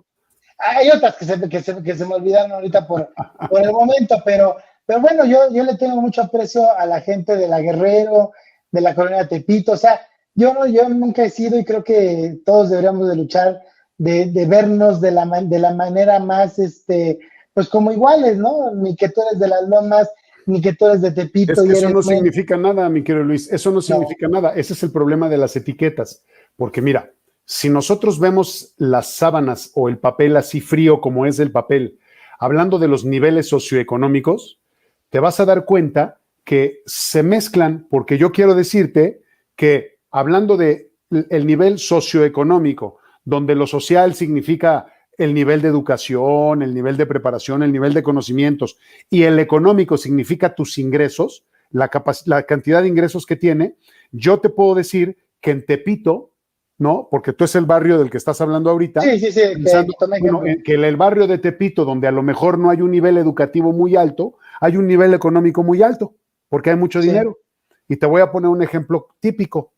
hay otras que se me olvidaron ahorita por el momento, pero bueno, yo le tengo mucho aprecio a la gente de la Guerrero, de la colonia de Tepito. O sea, yo nunca he sido, y creo que todos deberíamos de luchar, de vernos de la manera más, pues como iguales, ¿no? Ni que tú eres de las Lomas, ni que tú eres de Tepito. Es que eso no significa nada, mi querido Luis, eso no significa nada. Ese es el problema de las etiquetas, porque mira, si nosotros vemos las sábanas o el papel así frío como es el papel, hablando de los niveles socioeconómicos, te vas a dar cuenta que se mezclan, porque yo quiero decirte que hablando de el nivel socioeconómico, donde lo social significa el nivel de educación, el nivel de preparación, el nivel de conocimientos, y el económico significa tus ingresos, la cantidad de ingresos que tiene, yo te puedo decir que en Tepito, ¿no? Porque tú es el barrio del que estás hablando ahorita. Sí. Pensando, que el barrio de Tepito, donde a lo mejor no hay un nivel educativo muy alto, hay un nivel económico muy alto, porque hay mucho dinero. Y te voy a poner un ejemplo típico.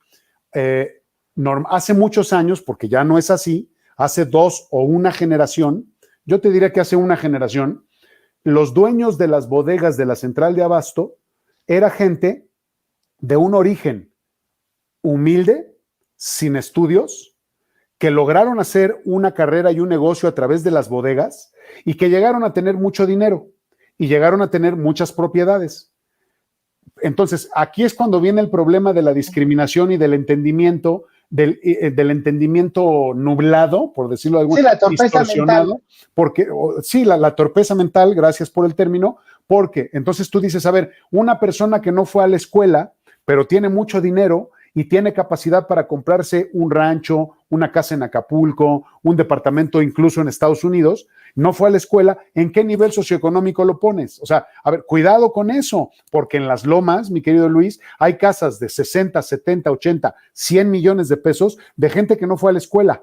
Hace muchos años, porque ya no es así, hace 2 o una generación, yo te diría que hace una generación, los dueños de las bodegas de la central de abasto era gente de un origen humilde, sin estudios, que lograron hacer una carrera y un negocio a través de las bodegas y que llegaron a tener mucho dinero y llegaron a tener muchas propiedades. Entonces, aquí es cuando viene el problema de la discriminación y del entendimiento, del entendimiento nublado, por decirlo de alguna manera. Sí, la torpeza mental. Porque, sí, la torpeza mental, gracias por el término, porque entonces tú dices, a ver, una persona que no fue a la escuela, pero tiene mucho dinero y tiene capacidad para comprarse un rancho, una casa en Acapulco, un departamento incluso en Estados Unidos, no fue a la escuela, ¿en qué nivel socioeconómico lo pones? O sea, a ver, cuidado con eso, porque en las lomas, mi querido Luis, hay casas de 60, 70, 80, 100 millones de pesos de gente que no fue a la escuela.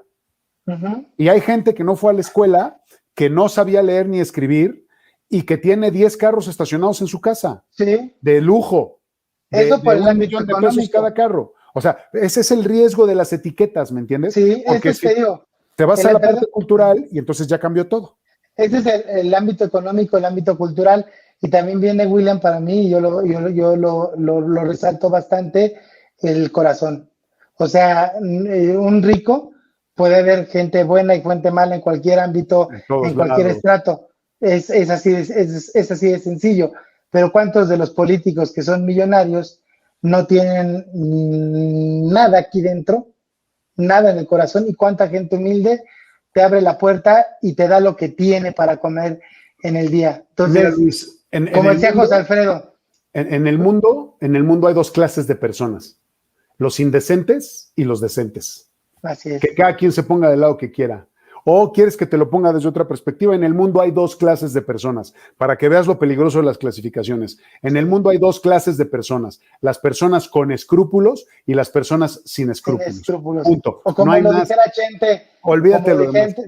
Uh-huh. Y hay gente que no fue a la escuela, que no sabía leer ni escribir y que tiene 10 carros estacionados en su casa. Sí. De lujo. Eso por el $1 millón de pesos cada carro. O sea, ese es el riesgo de las etiquetas, ¿me entiendes? Sí, porque es que digo, te vas a la parte cultural y entonces ya cambió todo. Ese es el ámbito económico, el ámbito cultural, y también viene, William, para mí, y yo lo resalto bastante, el corazón. O sea, un rico puede ver gente buena y gente mala en cualquier ámbito, en cualquier estrato. Es así de sencillo. Pero ¿cuántos de los políticos que son millonarios no tienen nada aquí dentro, nada en el corazón? ¿Y cuánta gente humilde te abre la puerta y te da lo que tiene para comer en el día? Entonces, mira, Luis, como decía José Alfredo, en el mundo hay dos clases de personas: los indecentes y los decentes. Así es. Que cada quien se ponga del lado que quiera. ¿O quieres que te lo ponga desde otra perspectiva? En el mundo hay dos clases de personas, para que veas lo peligroso de las clasificaciones. En el mundo hay dos clases de personas: las personas con escrúpulos y las personas sin escrúpulos. Sin escrúpulos. Punto. O como lo dijera Chente,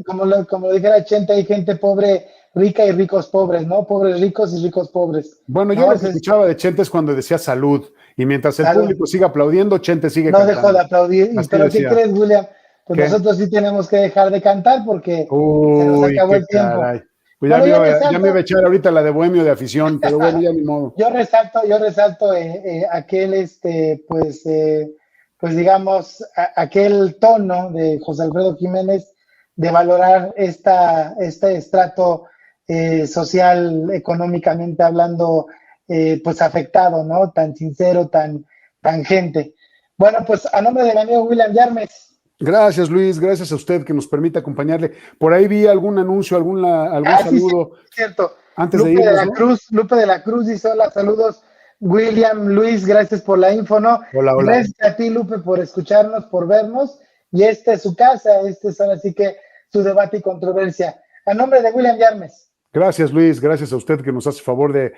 como lo dijera Chente, hay gente pobre rica y ricos pobres, ¿no? Pobres ricos y ricos pobres. Bueno, yo lo que escuchaba de Chente es cuando decía salud, y mientras el público siga aplaudiendo, Chente sigue cantando. No dejó de aplaudir. ¿Pero qué crees, William? Pues nosotros sí tenemos que dejar de cantar porque se nos acabó el tiempo. Caray. Pues ya me iba a echar ahorita la de Bohemio de afición, pero bueno, ya ni modo. Yo resalto aquel, pues digamos, aquel tono de José Alfredo Jiménez de valorar este estrato social, económicamente hablando, pues afectado, ¿no? Tan sincero, tan gente. Bueno, pues a nombre de mi amigo William Yarmes. Gracias, Luis, gracias a usted que nos permite acompañarle. Por ahí vi algún anuncio, algún saludo. Sí, cierto. Antes de irnos, Lupe de la Cruz dice: hola, saludos, William, Luis, gracias por la info, ¿no? Hola. Gracias a ti, Lupe, por escucharnos, por vernos, y esta es su casa, es ahora sí que su debate y controversia. A nombre de William Yarmes. Gracias, Luis, gracias a usted que nos hace favor de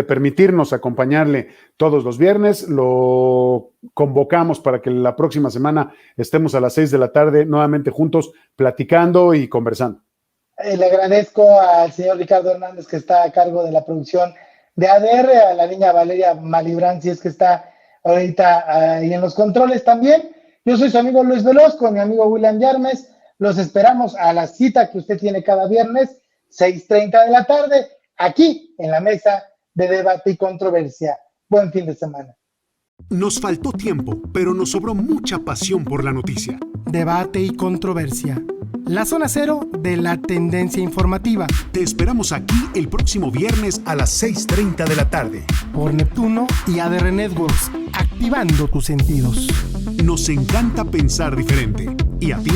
permitirnos acompañarle todos los viernes. Lo convocamos para que la próxima semana estemos a las 6 de la tarde nuevamente juntos, platicando y conversando. Le agradezco al señor Ricardo Hernández, que está a cargo de la producción de ADR, a la niña Valeria Malibrán, si es que está ahorita ahí en los controles también. Yo soy su amigo Luis Veloz, con mi amigo William Yarmes. Los esperamos a la cita que usted tiene cada viernes, 6:30 de la tarde, aquí en la mesa de debate y controversia. Buen fin de semana. Nos faltó tiempo, pero nos sobró mucha pasión por la noticia. Debate y controversia. La zona cero de la tendencia informativa. Te esperamos aquí el próximo viernes a las 6:30 de la tarde. Por Neptuno y ADR Networks, activando tus sentidos. Nos encanta pensar diferente. ¿Y a ti?